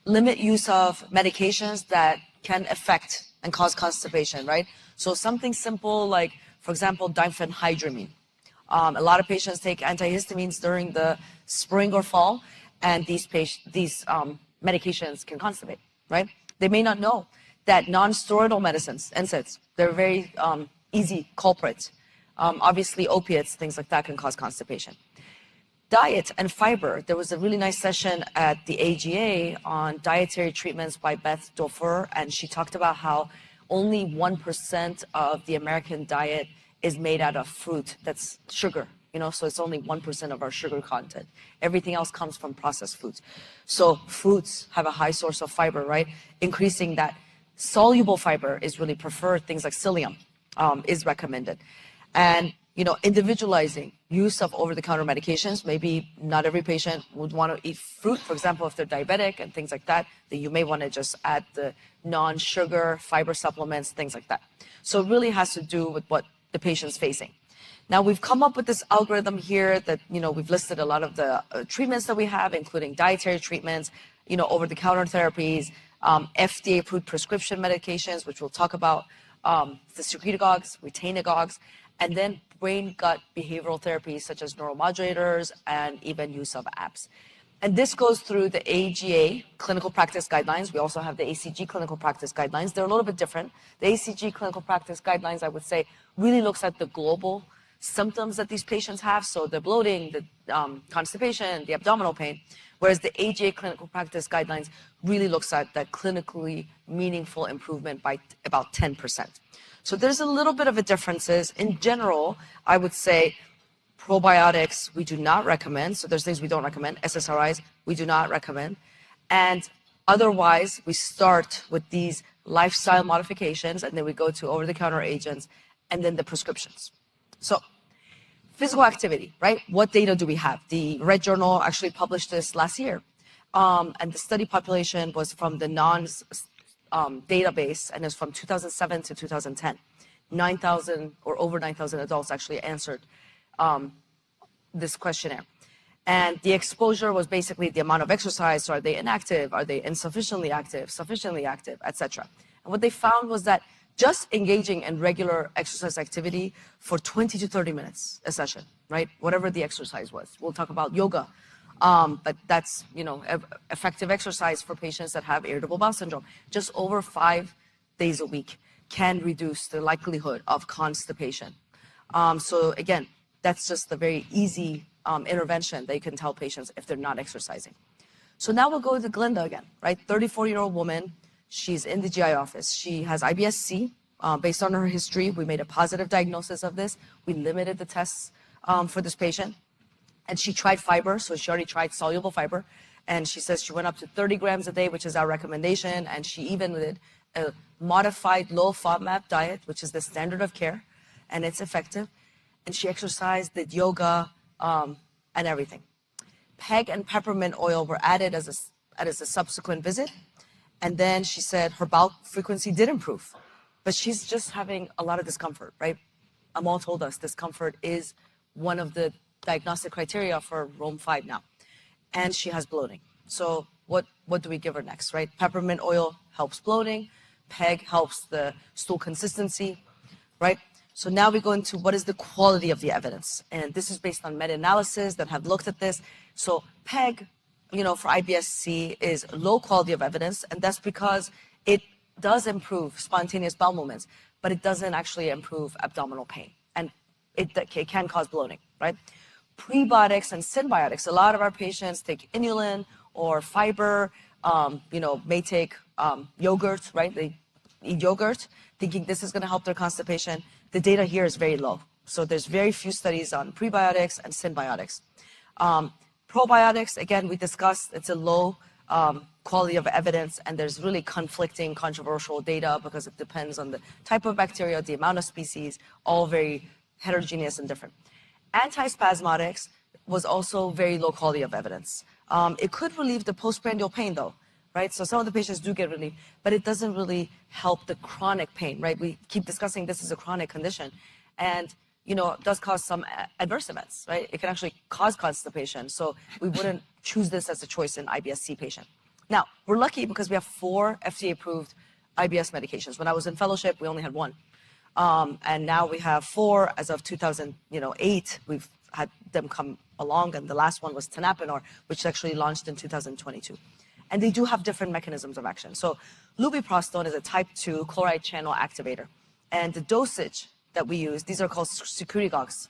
Limit use of medications that can affect and cause constipation, right? So something simple like, for example, diphenhydramine. A lot of patients take antihistamines during the spring or fall, and these medications can constipate, right? They may not know that non-steroidal medicines, NSAIDs, they're very easy culprits. Obviously, opiates, things like that can cause constipation. Diet and fiber. There was a really nice session at the AGA on dietary treatments by Beth Dofer, and she talked about how only 1% of the American diet is made out of fruit. That's sugar, so it's only 1% of our sugar content. Everything else comes from processed foods. So fruits have a high source of fiber, right? Increasing that soluble fiber is really preferred. Things like psyllium is recommended. And individualizing use of over-the-counter medications. Maybe not every patient would want to eat fruit, for example, if they're diabetic and things like that, then you may want to just add the non-sugar fiber supplements, things like that. So it really has to do with what the patient's facing. Now, we've come up with this algorithm here that, we've listed a lot of the treatments that we have, including dietary treatments, over-the-counter therapies, FDA-approved prescription medications, which we'll talk about, the secretagogues, retainagogues, and then brain-gut behavioral therapies such as neuromodulators and even use of apps. And this goes through the AGA clinical practice guidelines. We also have the ACG clinical practice guidelines. They're a little bit different. The ACG clinical practice guidelines, I would say, really looks at the global symptoms that these patients have. So the bloating, the constipation, the abdominal pain, whereas the AGA clinical practice guidelines really looks at that clinically meaningful improvement by about 10%. So there's a little bit of a differences. In general, I would say probiotics, we do not recommend. So there's things we don't recommend. SSRIs, we do not recommend. And otherwise, we start with these lifestyle modifications, and then we go to over-the-counter agents, and then the prescriptions. So physical activity, right? What data do we have? The Red Journal actually published this last year. And the study population was from the NONS database, and it's from 2007 to 2010. 9,000 or over 9,000 adults actually answered this questionnaire. And the exposure was basically the amount of exercise. So are they inactive? Are they insufficiently active, sufficiently active, etc. And what they found was that just engaging in regular exercise activity for 20 to 30 minutes a session, right? Whatever the exercise was. We'll talk about yoga. But that's, effective exercise for patients that have irritable bowel syndrome. Just over 5 days a week can reduce the likelihood of constipation. So again, that's just a very easy intervention that you can tell patients if they're not exercising. So now we'll go to Glinda again, right? 34-year-old woman. She's in the GI office. She has IBS-C. Based on her history, we made a positive diagnosis of this. We limited the tests for this patient. And she tried fiber, so she already tried soluble fiber. And she says she went up to 30 grams a day, which is our recommendation. And she even did a modified low FODMAP diet, which is the standard of care. And it's effective. And she exercised, did yoga, and everything. Peg and peppermint oil were added as a subsequent visit. And then she said her bowel frequency did improve. But she's just having a lot of discomfort, right? Amal told us discomfort is one of the diagnostic criteria for Rome-5 now. And she has bloating. So what do we give her next, right? Peppermint oil helps bloating. PEG helps the stool consistency, right? So now we go into what is the quality of the evidence. And this is based on meta-analysis that have looked at this. So PEG, for IBS-C is low quality of evidence. And that's because it does improve spontaneous bowel movements, but it doesn't actually improve abdominal pain. And it can cause bloating, right? Prebiotics and synbiotics. A lot of our patients take inulin or fiber, may take yogurt, right? They eat yogurt thinking this is going to help their constipation. The data here is very low. So there's very few studies on prebiotics and synbiotics. Probiotics, again, we discussed, it's a low quality of evidence, and there's really conflicting, controversial data because it depends on the type of bacteria, the amount of species, all very heterogeneous and different. Antispasmodics was also very low quality of evidence. It could relieve the postprandial pain though, right? So some of the patients do get relief, but it doesn't really help the chronic pain, right? We keep discussing this is a chronic condition, and it does cause some adverse events, right? It can actually cause constipation. So we wouldn't choose this as a choice in IBS-C patient. Now, we're lucky because we have 4 FDA-approved IBS medications. When I was in fellowship, we only had 1. And now we have 4 as of 2008. We've had them come along, and the last one was tenapanor, which actually launched in 2022. And they do have different mechanisms of action. So lubiprostone is a type 2 chloride channel activator. And the dosage that we use, these are called secretagogues.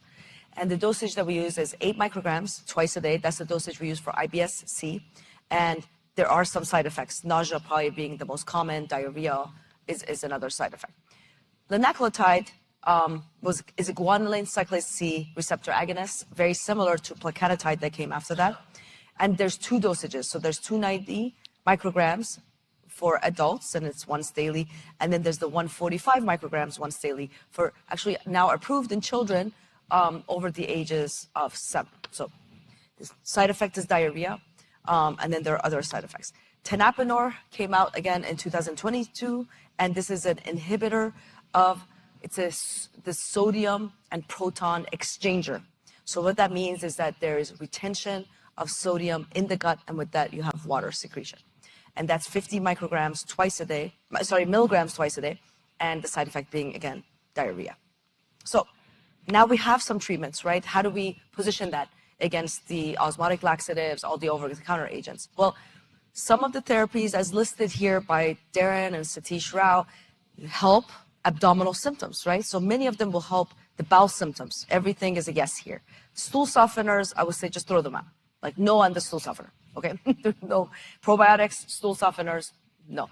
And the dosage that we use is 8 micrograms twice a day. That's the dosage we use for IBS-C. And there are some side effects, nausea probably being the most common, diarrhea is another side effect. Linaclotide is a guanylate cyclase C receptor agonist, very similar to placanatide that came after that. And there's 2 dosages. So there's 290 micrograms for adults, and it's once daily. And then there's the 145 micrograms once daily for actually now approved in children over the ages of 7. So the side effect is diarrhea, and then there are other side effects. Tenapanor came out again in 2022, and this is an inhibitor of, the sodium and proton exchanger. So what that means is that there is retention of sodium in the gut, and with that you have water secretion. And that's 50 milligrams twice a day, and the side effect being, again, diarrhea. So now we have some treatments, right? How do we position that against the osmotic laxatives, all the over-the-counter agents? Well, some of the therapies, as listed here by Darren and Satish Rao, help abdominal symptoms, right? So many of them will help the bowel symptoms. Everything is a yes here. Stool softeners, I would say just throw them out. Like, no on the stool softener, okay? No probiotics, stool softeners, no.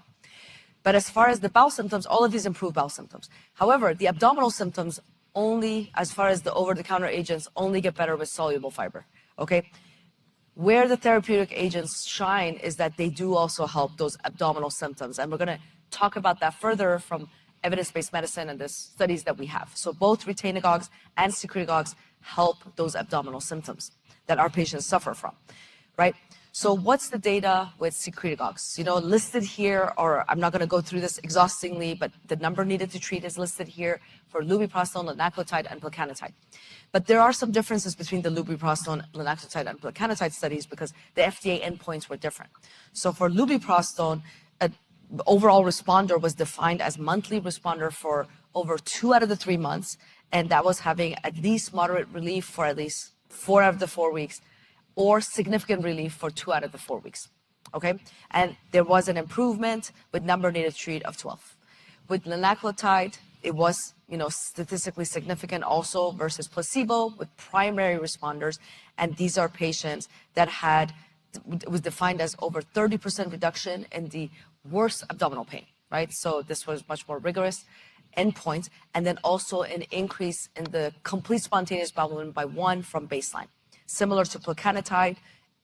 But as far as the bowel symptoms, all of these improve bowel symptoms. However, the abdominal symptoms only, as far as the over-the-counter agents, only get better with soluble fiber, okay? Where the therapeutic agents shine is that they do also help those abdominal symptoms. And we're gonna talk about that further from evidence-based medicine and the studies that we have. So both retainagogues and secretagogues help those abdominal symptoms that our patients suffer from, right? So what's the data with secretagogues? You know, listed here, or I'm not gonna go through this exhaustively, but the number needed to treat is listed here for lubiprostone, linaclotide, and plecanatide. But there are some differences between the lubiprostone, linaclotide, and plecanatide studies because the FDA endpoints were different. So for lubiprostone, an overall responder was defined as monthly responder for over 2 out of the 3 months, and that was having at least moderate relief for at least 4 out of the 4 weeks, or significant relief for 2 out of the 4 weeks, okay? And there was an improvement with number needed to treat of 12. With linaclotide, it was, you know, statistically significant also versus placebo with primary responders, and these are patients that had, it was defined as over 30% reduction in the worst abdominal pain, right? So this was much more rigorous endpoints, and then also an increase in the complete spontaneous bowel movement by 1 from baseline. Similar to plecanatide,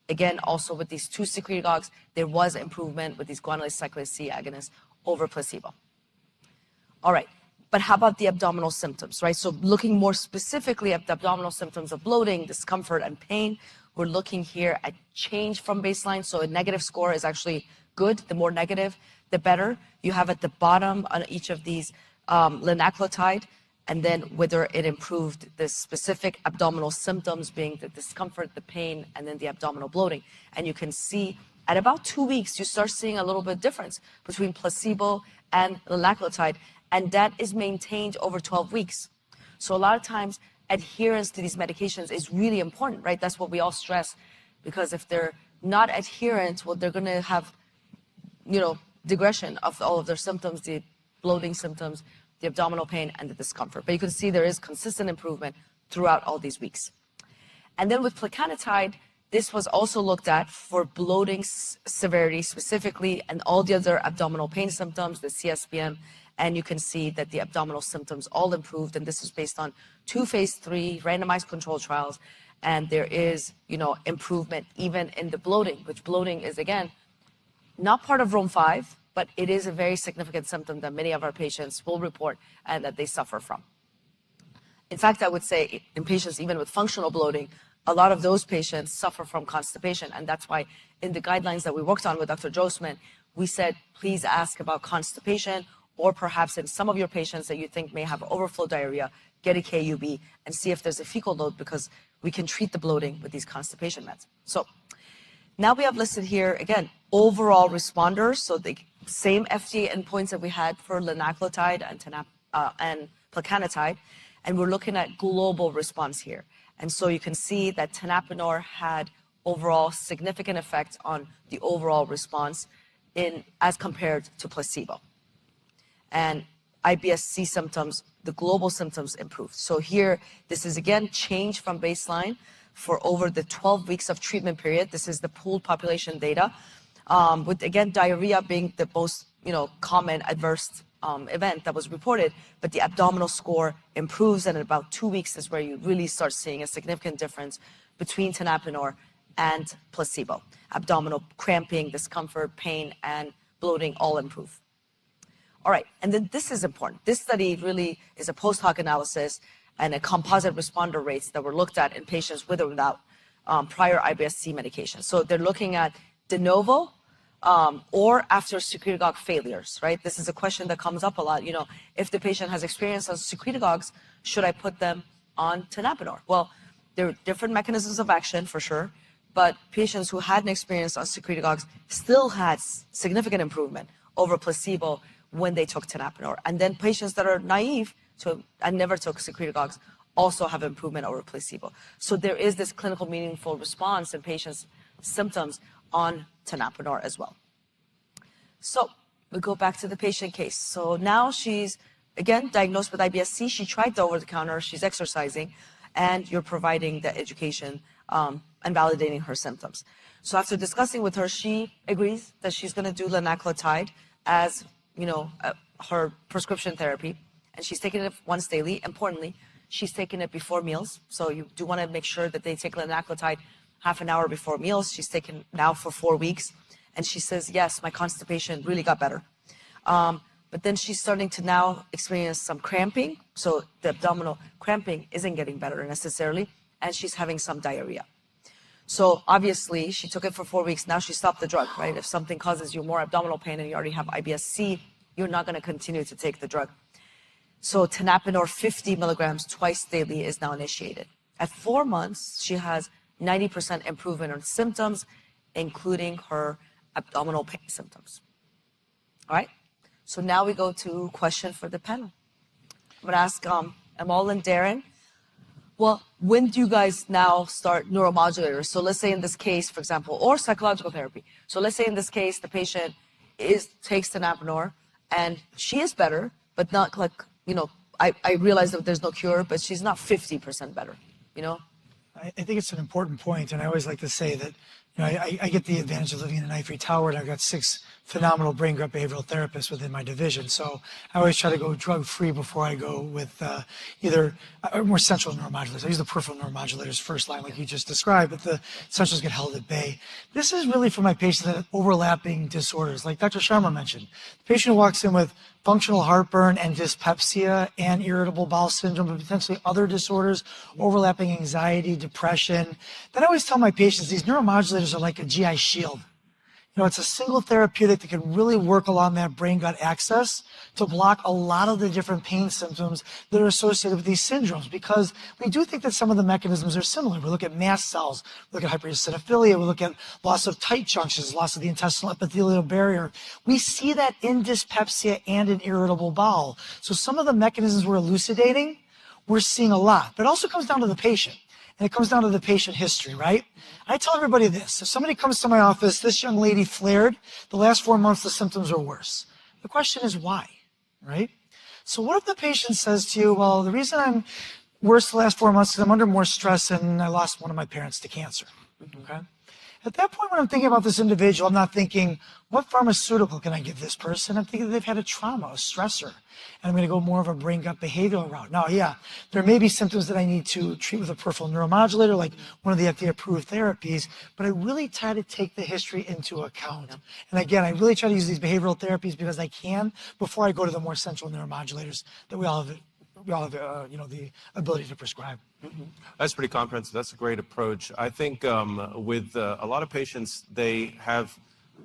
again, also with these 2 secretagogues, there was improvement with these guanylate cyclase C agonists over placebo. All right, but how about the abdominal symptoms, right? So looking more specifically at the abdominal symptoms of bloating, discomfort, and pain, we're looking here at change from baseline. So a negative score is actually good. The more negative, the better. You have at the bottom on each of these linaclotide, and then whether it improved the specific abdominal symptoms being the discomfort, the pain, and then the abdominal bloating. And you can see at about 2 weeks, you start seeing a little bit difference between placebo and linaclotide, and that is maintained over 12 weeks. So a lot of times, adherence to these medications is really important, right? That's what we all stress, because if they're not adherent, well, they're gonna have, you know, digression of all of their symptoms, the bloating symptoms, the abdominal pain, and the discomfort. But you can see there is consistent improvement throughout all these weeks. And then with plecanatide, this was also looked at for bloating severity specifically and all the other abdominal pain symptoms, the CSPM, and you can see that the abdominal symptoms all improved, and this is based on 2 phase 3 randomized control trials, and there is, you know, improvement even in the bloating, which bloating is, again, not part of Rome 5, but it is a very significant symptom that many of our patients will report and that they suffer from. In fact, I would say in patients even with functional bloating, a lot of those patients suffer from constipation, and that's why in the guidelines that we worked on with Dr. Josman, we said, please ask about constipation, or perhaps in some of your patients that you think may have overflow diarrhea, get a KUB and see if there's a fecal load, because we can treat the bloating with these constipation meds. So now we have listed here, again, overall responders, so the same FDA endpoints that we had for linaclotide and plecanatide, and we're looking at global response here. And so you can see that tenapanor had overall significant effect on the overall response as compared to placebo. And IBS-C symptoms, the global symptoms improved. So here, this is again change from baseline for over the 12 weeks of treatment period. This is the pooled population data, with again diarrhea being the most common adverse event that was reported, but the abdominal score improves, and in about 2 weeks is where you really start seeing a significant difference between tenapanor and placebo. Abdominal cramping, discomfort, pain, and bloating all improve. All right, and then this is important. This study really is a post hoc analysis, and a composite responder rates that were looked at in patients with or without prior IBS-C medication. So they're looking at de novo or after secretagogue failures, right? This is a question that comes up a lot. You know, if the patient has experience on secretagogues, should I put them on tenapanor? Well, there are different mechanisms of action for sure, but patients who had an experience on secretagogues still had significant improvement over placebo when they took tenapanor. And then patients that are naive and never took secretagogues also have improvement over placebo. So there is this clinical meaningful response in patients' symptoms on tenapanor as well. So we go back to the patient case. So now she's, again, diagnosed with IBS-C. She tried the over-the-counter. She's exercising, and you're providing the education and validating her symptoms. So after discussing with her, she agrees that she's going to do linaclotide as, you know, her prescription therapy, and she's taking it once daily. Importantly, she's taking it before meals. So you do want to make sure that they take linaclotide half an hour before meals. She's taken now for 4 weeks, and she says, yes, my constipation really got better. But then she's starting to now experience some cramping. So the abdominal cramping isn't getting better necessarily, and she's having some diarrhea. So obviously she took it for 4 weeks. Now she stopped the drug, right? If something causes you more abdominal pain and you already have IBS-C, you're not going to continue to take the drug. So tenapanor 50 milligrams twice daily is now initiated. At 4 months, she has 90% improvement on symptoms, including her abdominal pain symptoms. All right? So now we go to question for the panel. I'm going to ask Amal and Darren, well, when do you guys now start neuromodulators? So let's say in this case, for example, or psychological therapy. So let's say in this case, the patient takes tenapanor and she is better, but not like, you know, I realize that there's no cure, but she's not 50% better, you know? I think it's an important point, and I always like to say that, you know, I get the advantage of living in an ivory tower, and I've got 6 phenomenal brain gut behavioral therapists within my division. So I always try to go drug-free before I go with either more central neuromodulators. I use the peripheral neuromodulators first line, like you just described, but the centrals get held at bay. This is really for my patients that have overlapping disorders, like Dr. Sharma mentioned. The patient who walks in with functional heartburn and dyspepsia and irritable bowel syndrome, but potentially other disorders, overlapping anxiety, depression. Then I always tell my patients these neuromodulators are like a GI shield. You know, it's a single therapeutic that can really work along that brain-gut axis to block a lot of the different pain symptoms that are associated with these syndromes, because we do think that some of the mechanisms are similar. We look at mast cells, we look at hypereosinophilia, we look at loss of tight junctions, loss of the intestinal epithelial barrier. We see that in dyspepsia and in irritable bowel. So some of the mechanisms we're elucidating, we're seeing a lot, but it also comes down to the patient. And it comes down to the patient history, right? I tell everybody this. If somebody comes to my office, this young lady flared, the last 4 months the symptoms are worse. The question is why, right? So what if the patient says to you, well, the reason I'm worse the last 4 months is I'm under more stress and I lost one of my parents to cancer, okay? At that point, when I'm thinking about this individual, I'm not thinking, what pharmaceutical can I give this person? I'm thinking they've had a trauma, a stressor, and I'm going to go more of a brain-gut behavioral route. Now, yeah, there may be symptoms that I need to treat with a peripheral neuromodulator, like one of the FDA-approved therapies, but I really try to take the history into account. And again, I really try to use these behavioral therapies because I can before I go to the more central neuromodulators that we all have you know, the ability to prescribe. Mm-hmm. That's pretty comprehensive. That's a great approach. I think with a lot of patients, they have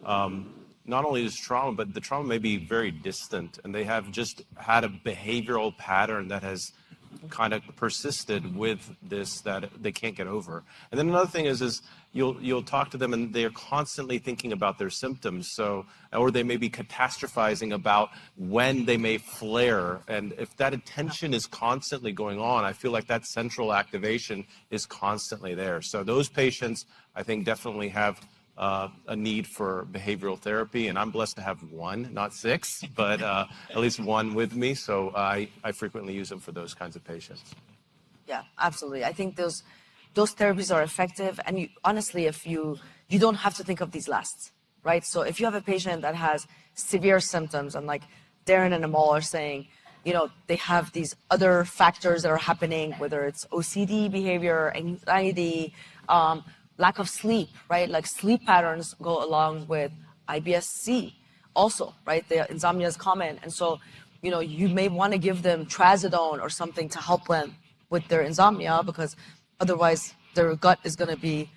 not only this trauma, but the trauma may be very distant, and they have just had a behavioral pattern that has kind of persisted with this that they can't get over. And then another thing is you'll talk to them and they're constantly thinking about their symptoms. So, or they may be catastrophizing about when they may flare. And if that attention is constantly going on, I feel like that central activation is constantly there. So those patients, I think, definitely have a need for behavioral therapy, and I'm blessed to have one, not 6, but at least one with me. So I frequently use them for those kinds of patients. Yeah, absolutely. I think those therapies are effective, and honestly, if you don't have to think of these lasts, right? So if you have a patient that has severe symptoms, and like Darren and Amal are saying, you know, they have these other factors that are happening, whether it's OCD behavior, anxiety, lack of sleep, right? Like sleep patterns go along with IBS-C also, right? The insomnia is common. And so, you know, you may want to give them trazodone or something to help them with their insomnia, because otherwise their gut is going to be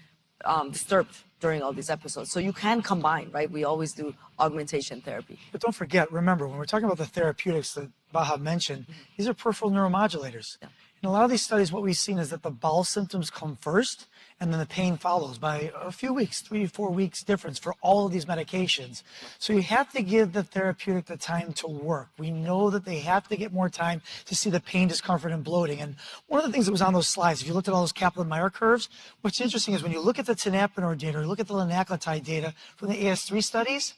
disturbed during all these episodes. So you can combine, right? We always do augmentation therapy. But don't forget, remember, when we're talking about the therapeutics that Baha mentioned, these are peripheral neuromodulators. Yeah. In a lot of these studies, what we've seen is that the bowel symptoms come first, and then the pain follows by a few weeks, 3 to 4 weeks difference for all of these medications. So you have to give the therapeutic the time to work. We know that they have to get more time to see the pain, discomfort, and bloating. And one of the things that was on those slides, if you looked at all those Kaplan-Meier curves, what's interesting is when you look at the tenapanor data or look at the linaclotide data from the AS3 studies,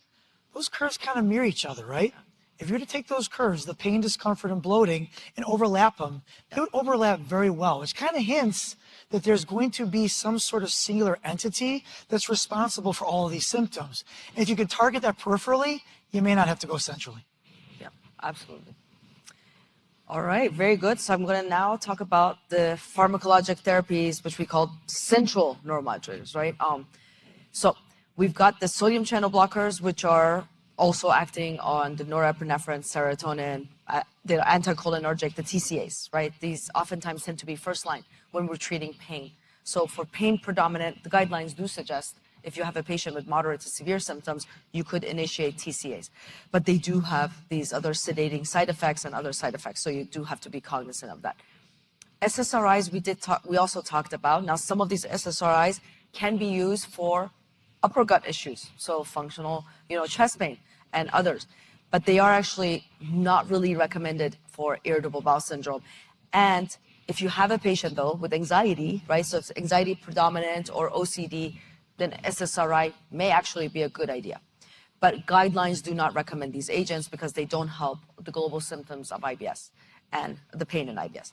those curves kind of mirror each other, right? If you were to take those curves, the pain, discomfort, and bloating, and overlap them, they would overlap very well, which kind of hints that there's going to be some sort of singular entity that's responsible for all of these symptoms. And if you can target that peripherally, you may not have to go centrally. Yeah, absolutely. All right, very good. So I'm going to now talk about the pharmacologic therapies, which we call central neuromodulators, right? So we've got the sodium channel blockers, which are also acting on the norepinephrine, serotonin, the anticholinergic, the TCAs, right? These oftentimes tend to be first line when we're treating pain. So for pain predominant, the guidelines do suggest if you have a patient with moderate to severe symptoms, you could initiate TCAs. But they do have these other sedating side effects and other side effects, so you do have to be cognizant of that. SSRIs we also talked about. Now, some of these SSRIs can be used for upper gut issues, so functional, chest pain and others. But they are actually not really recommended for irritable bowel syndrome. And if you have a patient, though, with anxiety, right, so if it's anxiety predominant or OCD, then SSRI may actually be a good idea. But guidelines do not recommend these agents because they don't help the global symptoms of IBS and the pain in IBS.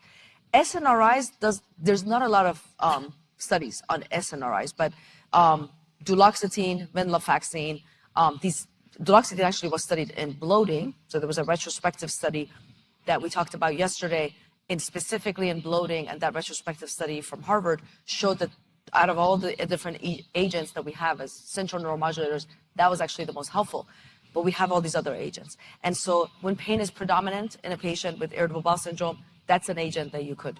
SNRIs, there's not a lot of studies on SNRIs, but duloxetine, venlafaxine, duloxetine actually was studied in bloating. So there was a retrospective study that we talked about yesterday specifically in bloating, and that retrospective study from Harvard showed that out of all the different agents that we have as central neuromodulators, that was actually the most helpful. But we have all these other agents. And so when pain is predominant in a patient with irritable bowel syndrome, that's an agent that you could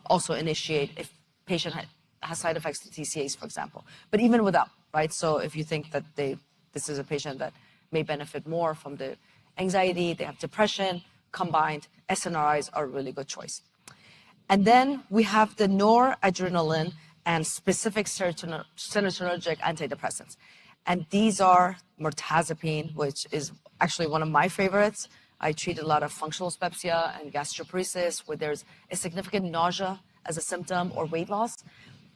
also initiate if patient has side effects to TCAs, for example. But even without, right? So if you think that this is a patient that may benefit more from the anxiety, they have depression, combined, SNRIs are a really good choice. And then we have the noradrenaline and specific serotonergic antidepressants. And these are mirtazapine, which is actually one of my favorites. I treat a lot of functional dyspepsia and gastroparesis where there's a significant nausea as a symptom or weight loss.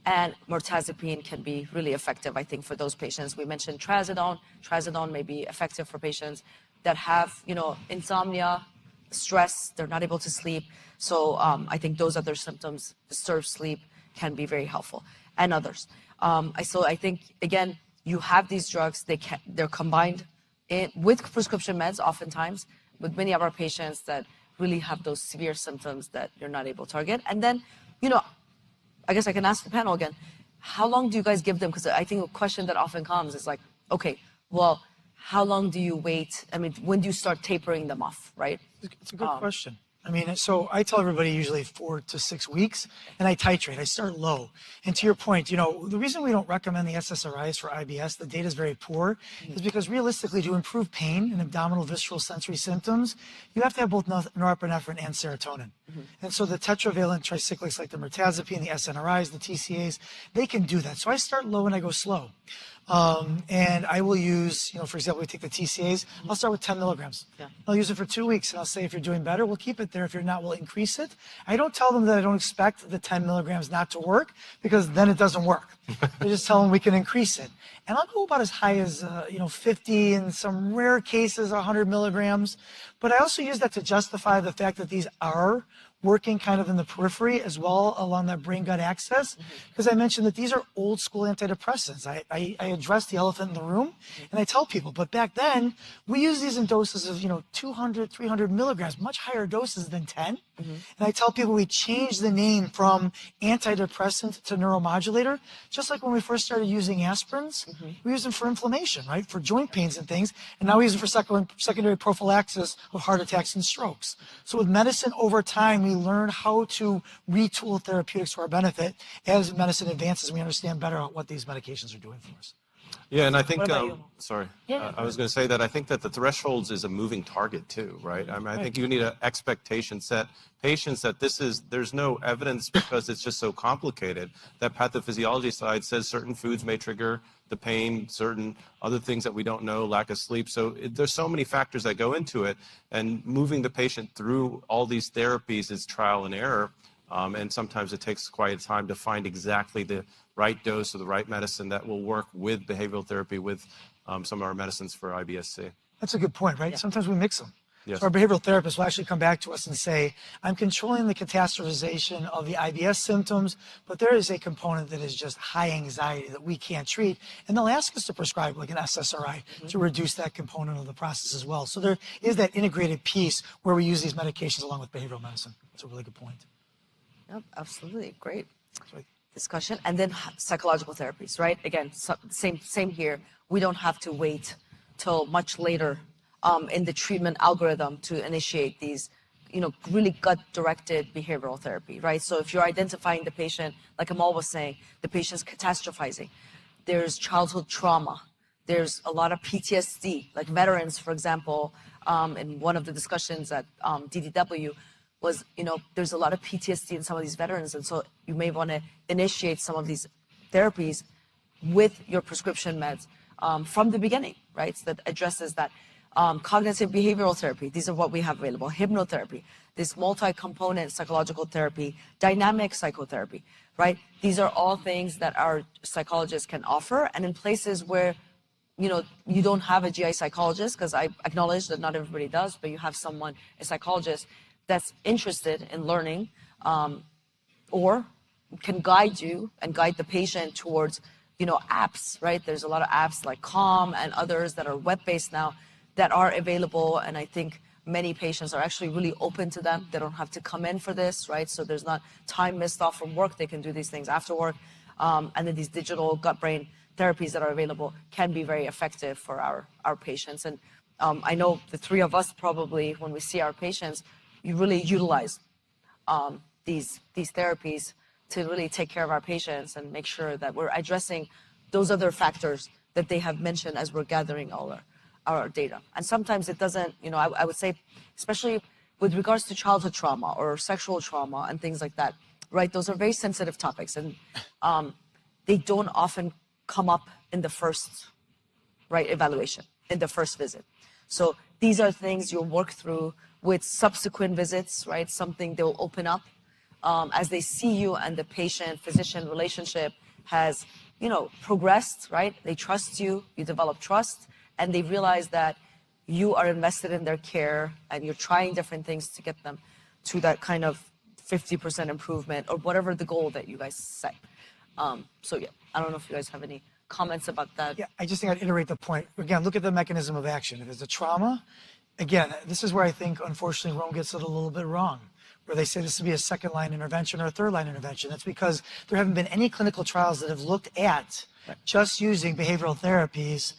And mirtazapine can be really effective, I think, for those patients. We mentioned trazodone. Trazodone may be effective for patients that have, insomnia, stress, they're not able to sleep. So I think those other symptoms, disturbed sleep, can be very helpful, and others. So I think, again, you have these drugs, they're combined with prescription meds oftentimes, with many of our patients that really have those severe symptoms that you're not able to target. And then, I guess I can ask the panel again, how long do you guys give them? Because I think a question that often comes is like, okay, well, how long do you wait? I mean, when do you start tapering them off, right? It's a good question. I mean, so I tell everybody usually 4 to 6 weeks, and I titrate. I start low. And to your point, the reason we don't recommend the SSRIs for IBS, the data is very poor, is because realistically, to improve pain and abdominal visceral sensory symptoms, you have to have both norepinephrine and serotonin. And so the tetravalent tricyclics like the mirtazapine, the SNRIs, the TCAs, they can do that. So I start low and I go slow. And I will use, for example, we take the TCAs, I'll start with 10 milligrams. Yeah. I'll use it for 2 weeks and I'll say, if you're doing better, we'll keep it there. If you're not, we'll increase it. I don't tell them that I don't expect the 10 milligrams not to work because then it doesn't work. I just tell them we can increase it. And I'll go about as high as, 50, in some rare cases, 100 milligrams. But I also use that to justify the fact that these are working kind of in the periphery as well along that brain-gut axis, because I mentioned that these are old school antidepressants. I address the elephant in the room, and I tell people, but back then, we used these in doses of 200, 300 milligrams, much higher doses than 10. And I tell people we changed the name from antidepressant to neuromodulator, just like when we first started using aspirins. We use them for inflammation, right, for joint pains and things, and now we use them for secondary prophylaxis of heart attacks and strokes. So with medicine, over time, we learn how to retool therapeutics to our benefit. As medicine advances, we understand better what these medications are doing for us. Yeah, and I think, What about you? sorry, Yeah, I was going to say that I think that the thresholds is a moving target too, right? I mean, I think you need an expectation set. Patients that there's no evidence because it's just so complicated. That pathophysiology side says certain foods may trigger the pain, certain other things that we don't know, lack of sleep. So there's so many factors that go into it, and moving the patient through all these therapies is trial and error. And sometimes it takes quite a time to find exactly the right dose or the right medicine that will work with behavioral therapy, with some of our medicines for IBS-C. That's a good point, right? Sometimes we mix them. Yes. So our behavioral therapist will actually come back to us and say, I'm controlling the catastrophization of the IBS symptoms, but there is a component that is just high anxiety that we can't treat. And they'll ask us to prescribe like an SSRI to reduce that component of the process as well. So there is that integrated piece where we use these medications along with behavioral medicine. That's a really good point. Yep, absolutely. Great Right. discussion. And then psychological therapies, right? Again, same here. We don't have to wait till much later in the treatment algorithm to initiate these, really gut-directed behavioral therapy, right? So if you're identifying the patient, like Amal was saying, the patient's catastrophizing, there's childhood trauma, there's a lot of PTSD, like veterans, for example, in one of the discussions at DDW, was, there's a lot of PTSD in some of these veterans. And so you may want to initiate some of these therapies with your prescription meds from the beginning, right? So that addresses that. Cognitive behavioral therapy, these are what we have available. Hypnotherapy, this multi-component psychological therapy, dynamic psychotherapy, right? These are all things that our psychologists can offer. And in places where, you don't have a GI psychologist, because I acknowledge that not everybody does, but you have someone, a psychologist, that's interested in learning or can guide you and guide the patient towards, apps, right? There's a lot of apps like Calm and others that are web-based now that are available. And I think many patients are actually really open to them. They don't have to come in for this, right? So there's not time missed off from work. They can do these things after work. And then these digital gut-brain therapies that are available can be very effective for our patients. And I know the three of us probably, when we see our patients, you really utilize these therapies to really take care of our patients and make sure that we're addressing those other factors that they have mentioned as we're gathering all our data. And sometimes it doesn't, I would say, especially with regards to childhood trauma or sexual trauma and things like that, right? Those are very sensitive topics, and they don't often come up in the first, right, evaluation, in the first visit. So these are things you'll work through with subsequent visits, right? Something they'll open up as they see you and the patient-physician relationship has, progressed, right? They trust you, you develop trust, and they realize that you are invested in their care and you're trying different things to get them to that kind of 50% improvement or whatever the goal that you guys set. So yeah, I don't know if you guys have any comments about that. Yeah, I just think I'd iterate the point. Again, look at the mechanism of action. If it's a trauma, again, this is where I think, unfortunately, Rome gets it a little bit wrong, where they say this would be a second-line intervention or a third-line intervention. That's because there haven't been any clinical trials that have looked at just using behavioral therapies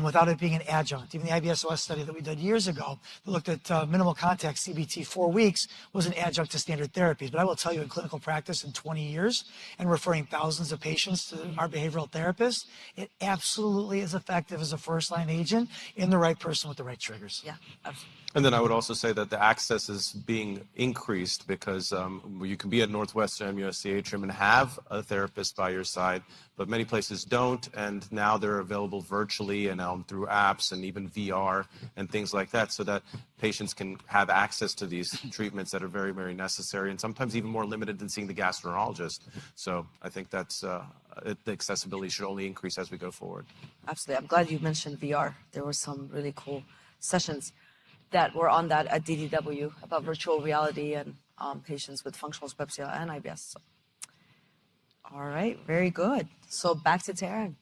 without it being an adjunct. Even the IBS-OS study that we did years ago that looked at minimal contact CBT 4 weeks was an adjunct to standard therapies. But I will tell you, in clinical practice in 20 years and referring thousands of patients to our behavioral therapists, it absolutely is effective as a first-line agent in the right person with the right triggers. Yeah, absolutely. And then I would also say that the access is being increased because you can be at Northwestern MUSC Atrium and have a therapist by your side, but many places don't, and now they're available virtually and through apps and even VR and things like that, so that patients can have access to these treatments that are very, very necessary and sometimes even more limited than seeing the gastroenterologist. So I think that's the accessibility should only increase as we go forward. Absolutely. I'm glad you mentioned VR. There were some really cool sessions that were on that at DDW about virtual reality and patients with functional dyspepsia and IBS. So. All right, very good. So back to Taryn.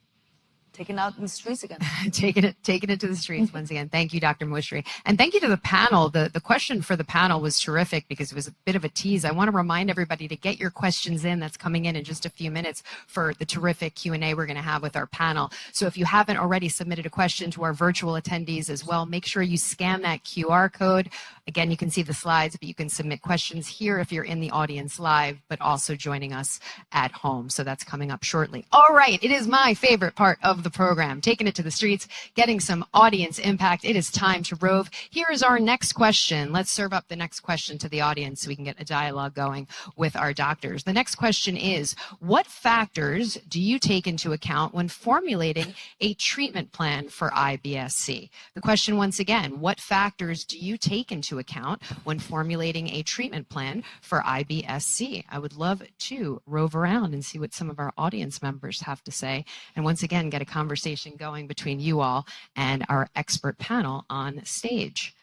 Taking out in the streets again. taking it to the streets once again. Thank you, Dr. Moshri. And thank you to the panel. The question for the panel was terrific because it was a bit of a tease. I want to remind everybody to get your questions in. That's coming in just a few minutes for the terrific Q&A we're going to have with our panel. So if you haven't already submitted a question to our virtual attendees as well, make sure you scan that QR code. Again, you can see the slides, but you can submit questions here if you're in the audience live, but also joining us at home. So that's coming up shortly. All right, it is my favorite part of the program, taking it to the streets, getting some audience impact. It is time to rove. Here is our next question. Let's serve up the next question to the audience so we can get a dialogue going with our doctors. The next question is, what factors do you take into account when formulating a treatment plan for IBS-C? The question once again, what factors do you take into account when formulating a treatment plan for IBS-C? I would love to rove around and see what some of our audience members have to say. And once again, get a conversation going between you all and our expert panel on stage.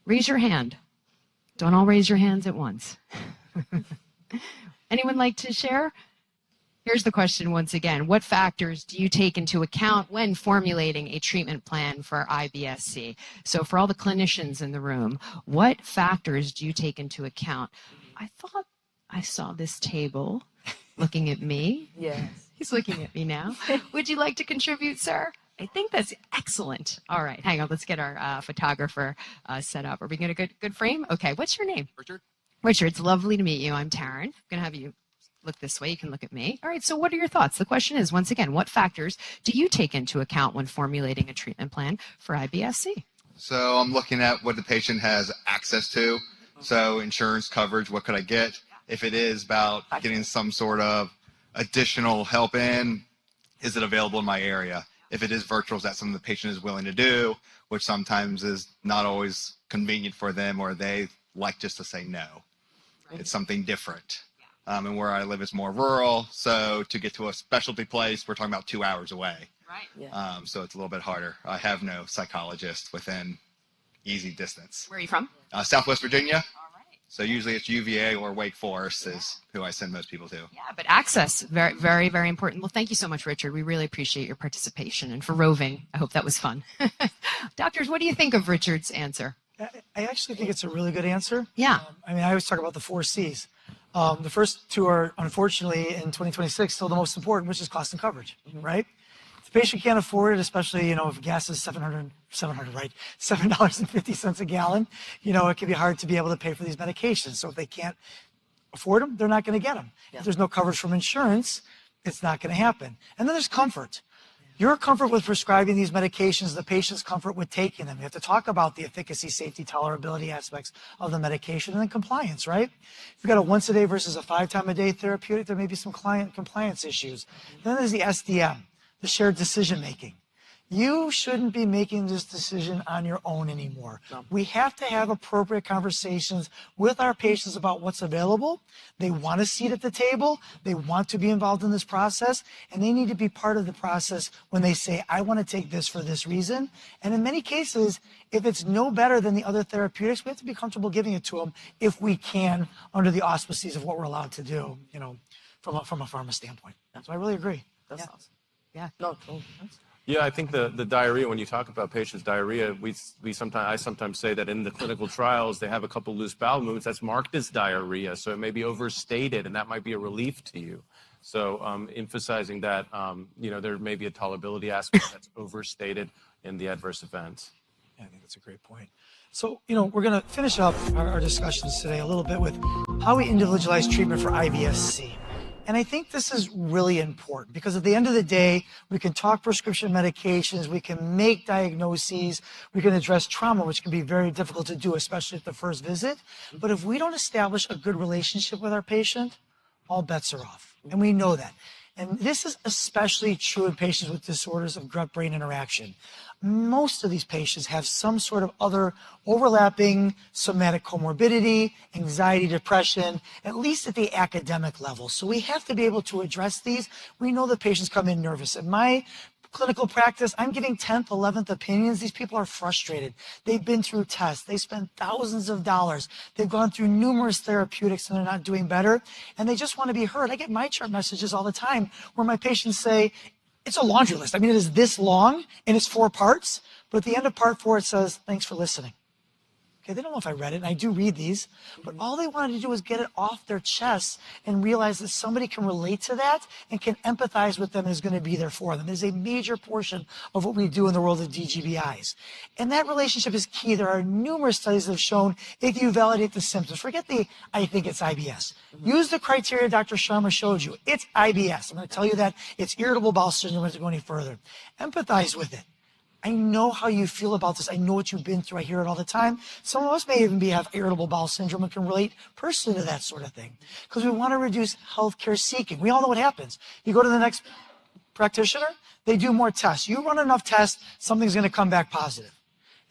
Raise your hand. Don't all raise your hands at once. Anyone like to share? Here's the question once again. What factors do you take into account when formulating a treatment plan for IBS-C? So for all the clinicians in the room, what factors do you take into account? I thought I saw this table looking at me. Yes. He's looking at me now. Would you like to contribute, sir? I think that's excellent. All right, hang on. Let's get our photographer set up. Are we getting a good frame? Okay, what's your name? Richard. Richard, it's lovely to meet you. I'm Taryn. I'm going to have you look this way. You can look at me. All right, so what are your thoughts? The question is, once again, what factors do you take into account when formulating a treatment plan for IBS-C? So I'm looking at what the patient has access to. So insurance coverage, what could I get? If it is about getting some sort of additional help in, is it available in my area? If it is virtual, is that something the patient is willing to do, which sometimes is not always convenient for them, or they like just to say no. Right. It's something different. And where I live is more rural, so to get to a specialty place, we're talking about 2 hours away. Right. Yeah. So it's a little bit harder. I have no psychologist within easy distance. Where are you from? Southwest Virginia. All right. So usually it's UVA or Wake Forest is who I send most people to. Yeah, but access, very, very, very important. Well, thank you so much, Richard. We really appreciate your participation and for roving. I hope that was fun. Doctors, what do you think of Richard's answer? I actually think it's a really good answer. Yeah. I mean, I always talk about the 4 C's. The first 2 are, unfortunately, in 2026, still the most important, which is cost and coverage, right? If the patient can't afford it, especially, if gas is $7.50 a gallon, it can be hard to be able to pay for these medications. So if they can't afford them, they're not going to get them. Yeah. If there's no coverage from insurance, it's not going to happen. And then there's comfort. Your comfort with prescribing these medications, the patient's comfort with taking them. You have to talk about the efficacy, safety, tolerability aspects of the medication, and then compliance, right? If you've got a once a day versus a 5-time-a-day therapeutic, there may be some client compliance issues. Then there's the SDM, the shared decision making. You shouldn't be making this decision on your own anymore. No. We have to have appropriate conversations with our patients about what's available. They want a seat at the table. They want to be involved in this process, and they need to be part of the process when they say, I want to take this for this reason. And in many cases, if it's no better than the other therapeutics, we have to be comfortable giving it to them if we can, under the auspices of what we're allowed to do, from a pharma standpoint. So I really agree. That's awesome. Yeah. No. Yeah, I think the diarrhea, when you talk about patients' diarrhea, I sometimes say that in the clinical trials, they have a couple loose bowel movements that's marked as diarrhea, so it may be overstated, and that might be a relief to you. So emphasizing that, there may be a tolerability aspect that's overstated in the adverse events. Yeah, I think that's a great point. So, we're going to finish up our discussions today a little bit with how we individualize treatment for IBS-C. And I think this is really important because at the end of the day, we can talk prescription medications, we can make diagnoses, we can address trauma, which can be very difficult to do, especially at the first visit. But if we don't establish a good relationship with our patient, all bets are off. And we know that. And this is especially true in patients with disorders of gut-brain interaction. Most of these patients have some sort of other overlapping somatic comorbidity, anxiety, depression, at least at the academic level. So we have to be able to address these. We know that patients come in nervous. In my clinical practice, I'm getting 10th, 11th opinions. These people are frustrated. They've been through tests. They spent thousands of dollars. They've gone through numerous therapeutics and they're not doing better. And they just want to be heard. I get my chart messages all the time where my patients say, it's a laundry list. I mean, it is this long and it's 4 parts, but at the end of part 4, it says, thanks for listening. Okay, they don't know if I read it, and I do read these, but all they wanted to do was get it off their chest and realize that somebody can relate to that and can empathize with them and is going to be there for them. There's a major portion of what we do in the world of DGBIs. And that relationship is key. There are numerous studies that have shown if you validate the symptoms, forget the, I think it's IBS. Use the criteria Dr. Sharma showed you. It's IBS. I'm going to tell you that it's irritable bowel syndrome as we go any further. Empathize with it. I know how you feel about this. I know what you've been through. I hear it all the time. Some of us may even have irritable bowel syndrome and can relate personally to that sort of thing because we want to reduce healthcare seeking. We all know what happens. You go to the next practitioner, they do more tests. You run enough tests, something's going to come back positive.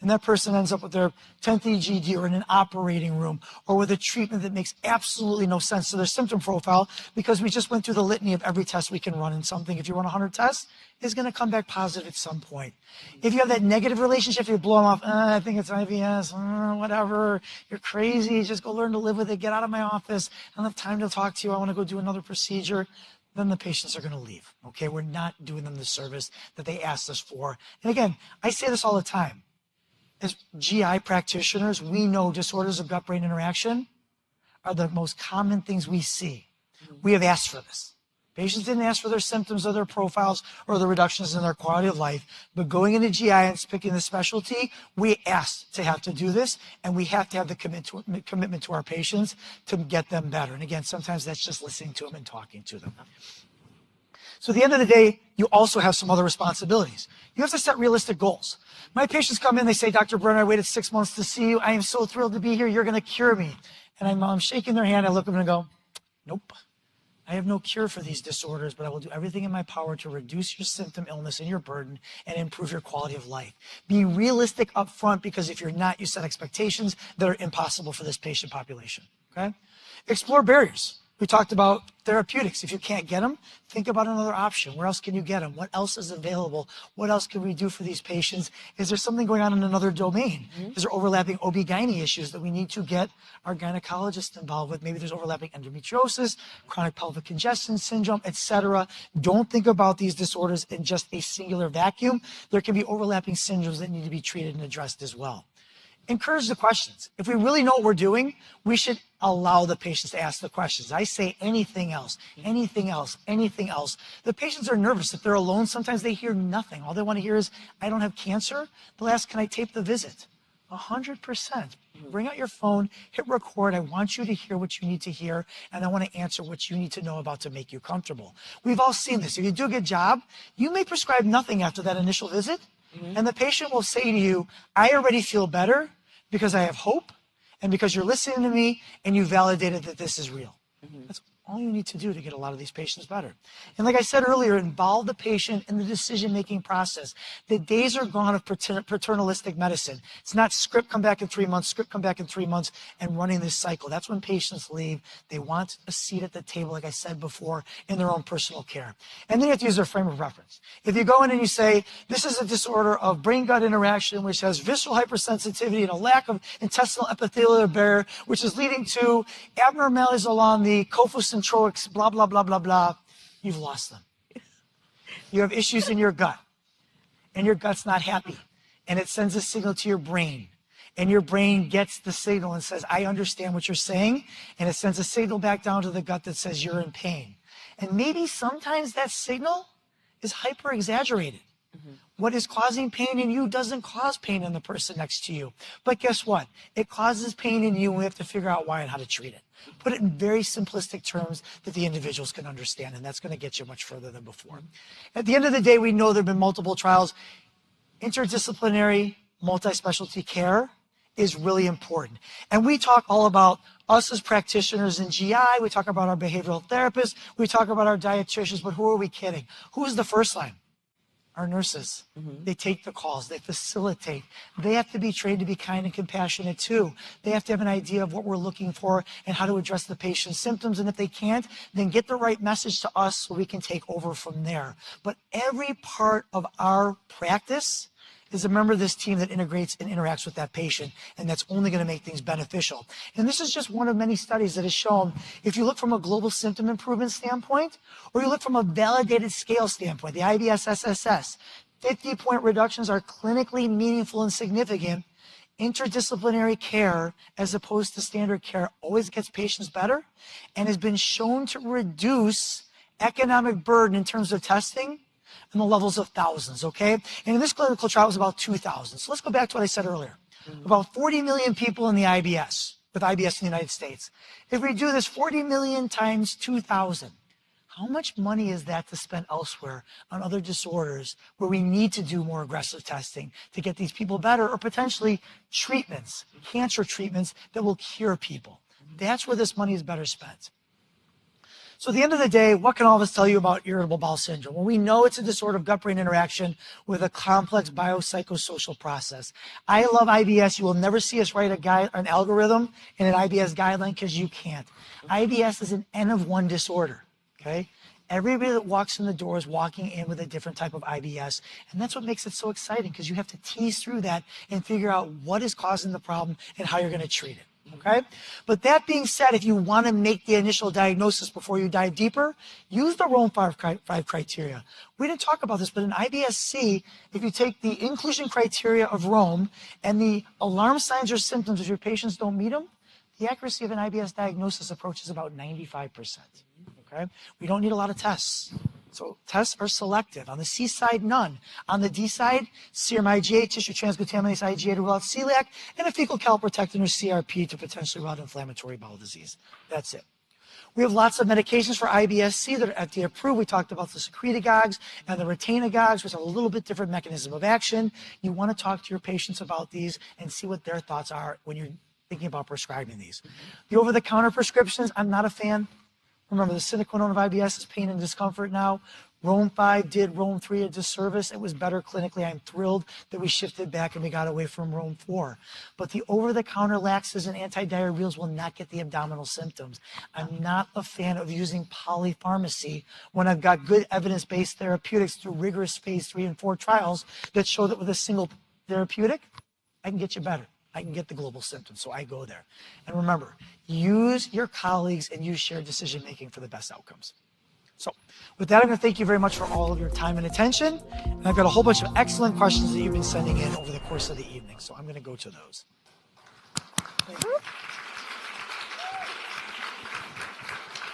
And that person ends up with their 10th EGD or in an operating room or with a treatment that makes absolutely no sense to their symptom profile because we just went through the litany of every test we can run in something. If you run 100 tests, it's going to come back positive at some point. If you have that negative relationship, you blow them off, I think it's IBS, whatever, you're crazy, just go learn to live with it, get out of my office, I don't have time to talk to you, I want to go do another procedure. Then the patients are going to leave, okay? We're not doing them the service that they asked us for. And again, I say this all the time. As GI practitioners, we know disorders of gut-brain interaction are the most common things we see. We have asked for this. Patients didn't ask for their symptoms or their profiles or the reductions in their quality of life, but going into GI and picking the specialty, we asked to have to do this, and we have to have the commitment to our patients to get them better. And again, sometimes that's just listening to them and talking to them. So at the end of the day, you also have some other responsibilities. You have to set realistic goals. My patients come in, they say, Dr. Brenner, I waited 6 months to see you. I am so thrilled to be here. You're going to cure me. And I'm shaking their hand. I look at them and go, nope. I have no cure for these disorders, but I will do everything in my power to reduce your symptom illness and your burden and improve your quality of life. Be realistic up front because if you're not, you set expectations that are impossible for this patient population, okay? Explore barriers. We talked about therapeutics. If you can't get them, think about another option. Where else can you get them? What else is available? What else can we do for these patients? Is there something going on in another domain? Is there overlapping OB-GYN issues that we need to get our gynecologist involved with? Maybe there's overlapping endometriosis, chronic pelvic congestion syndrome, etc. Don't think about these disorders in just a singular vacuum. There can be overlapping syndromes that need to be treated and addressed as well. Encourage the questions. If we really know what we're doing, we should allow the patients to ask the questions. I say anything else, anything else, anything else. The patients are nervous. If they're alone, sometimes they hear nothing. All they want to hear is, I don't have cancer. They'll ask, can I tape the visit? 100%. Bring out your phone, hit record. I want you to hear what you need to hear, and I want to answer what you need to know about to make you comfortable. We've all seen this. If you do a good job, you may prescribe nothing after that initial visit, and the patient will say to you, I already feel better because I have hope and because you're listening to me and you validated that this is real. That's all you need to do to get a lot of these patients better. And like I said earlier, involve the patient in the decision-making process. The days are gone of paternalistic medicine. It's not script, come back in 3 months, script, come back in 3 months, and running this cycle. That's when patients leave. They want a seat at the table, like I said before, in their own personal care. And then you have to use their frame of reference. If you go in and you say, this is a disorder of brain-gut interaction, which has visceral hypersensitivity and a lack of intestinal epithelial barrier, which is leading to abnormalities along the cophus centroics, blah, blah, blah, blah, blah, you've lost them. You have issues in your gut, and your gut's not happy, and it sends a signal to your brain, and your brain gets the signal and says, I understand what you're saying, and it sends a signal back down to the gut that says you're in pain. And maybe sometimes that signal is hyper-exaggerated. What is causing pain in you doesn't cause pain in the person next to you. But guess what? It causes pain in you, and we have to figure out why and how to treat it. Put it in very simplistic terms that the individuals can understand, and that's going to get you much further than before. At the end of the day, we know there have been multiple trials. Interdisciplinary, multi-specialty care is really important. And we talk all about us as practitioners in GI, we talk about our behavioral therapists, we talk about our dietitians, but who are we kidding? Who is the first line? Our nurses. They take the calls, they facilitate. They have to be trained to be kind and compassionate too. They have to have an idea of what we're looking for and how to address the patient's symptoms. And if they can't, then get the right message to us so we can take over from there. But every part of our practice is a member of this team that integrates and interacts with that patient, and that's only going to make things beneficial. And this is just one of many studies that has shown, if you look from a global symptom improvement standpoint, or you look from a validated scale standpoint, the IBS-SSS, 50-point reductions are clinically meaningful and significant. Interdisciplinary care, as opposed to standard care, always gets patients better and has been shown to reduce economic burden in terms of testing in the levels of thousands, okay? And in this clinical trial, it was about 2,000. So let's go back to what I said earlier. About 40 million people in the IBS, with IBS in the United States. If we do this 40 million times 2,000, how much money is that to spend elsewhere on other disorders where we need to do more aggressive testing to get these people better, or potentially treatments, cancer treatments that will cure people? That's where this money is better spent. So at the end of the day, what can all of us tell you about irritable bowel syndrome? Well, we know it's a disorder of gut-brain interaction with a complex biopsychosocial process. I love IBS. You will never see us write an algorithm in an IBS guideline, because you can't. IBS is an N of 1 disorder, okay? Everybody that walks in the door is walking in with a different type of IBS, and that's what makes it so exciting, because you have to tease through that and figure out what is causing the problem and how you're going to treat it. Okay? But that being said, if you want to make the initial diagnosis before you dive deeper, use the Rome 5 criteria. We didn't talk about this, but in IBS-C, if you take the inclusion criteria of Rome and the alarm signs or symptoms if your patients don't meet them, the accuracy of an IBS diagnosis approaches about 95%. Okay? We don't need a lot of tests. So tests are selective. On the C side, none. On the D side, serum IgA, tissue transglutaminase IgA to rule out celiac, and a fecal calprotectin or CRP to potentially rule out inflammatory bowel disease. That's it. We have lots of medications for IBS-C that are FDA approved. We talked about the secretagogues and the retainagogues, which have a little bit different mechanism of action. You want to talk to your patients about these and see what their thoughts are when you're thinking about prescribing these. The over-the-counter prescriptions, I'm not a fan. Remember, the sine qua non of IBS is pain and discomfort now. Rome 5 did Rome 3 a disservice. It was better clinically. I'm thrilled that we shifted back and we got away from Rome 4. But the over-the-counter laxatives and antidiarrheals will not get the abdominal symptoms. I'm not a fan of using polypharmacy when I've got good evidence-based therapeutics through rigorous phase 3 and 4 trials that show that with a single therapeutic, I can get you better. I can get the global symptoms, so I go there. And remember, use your colleagues and use shared decision-making for the best outcomes. So with that, I'm going to thank you very much for all of your time and attention. And I've got a whole bunch of excellent questions that you've been sending in over the course of the evening, so I'm going to go to those.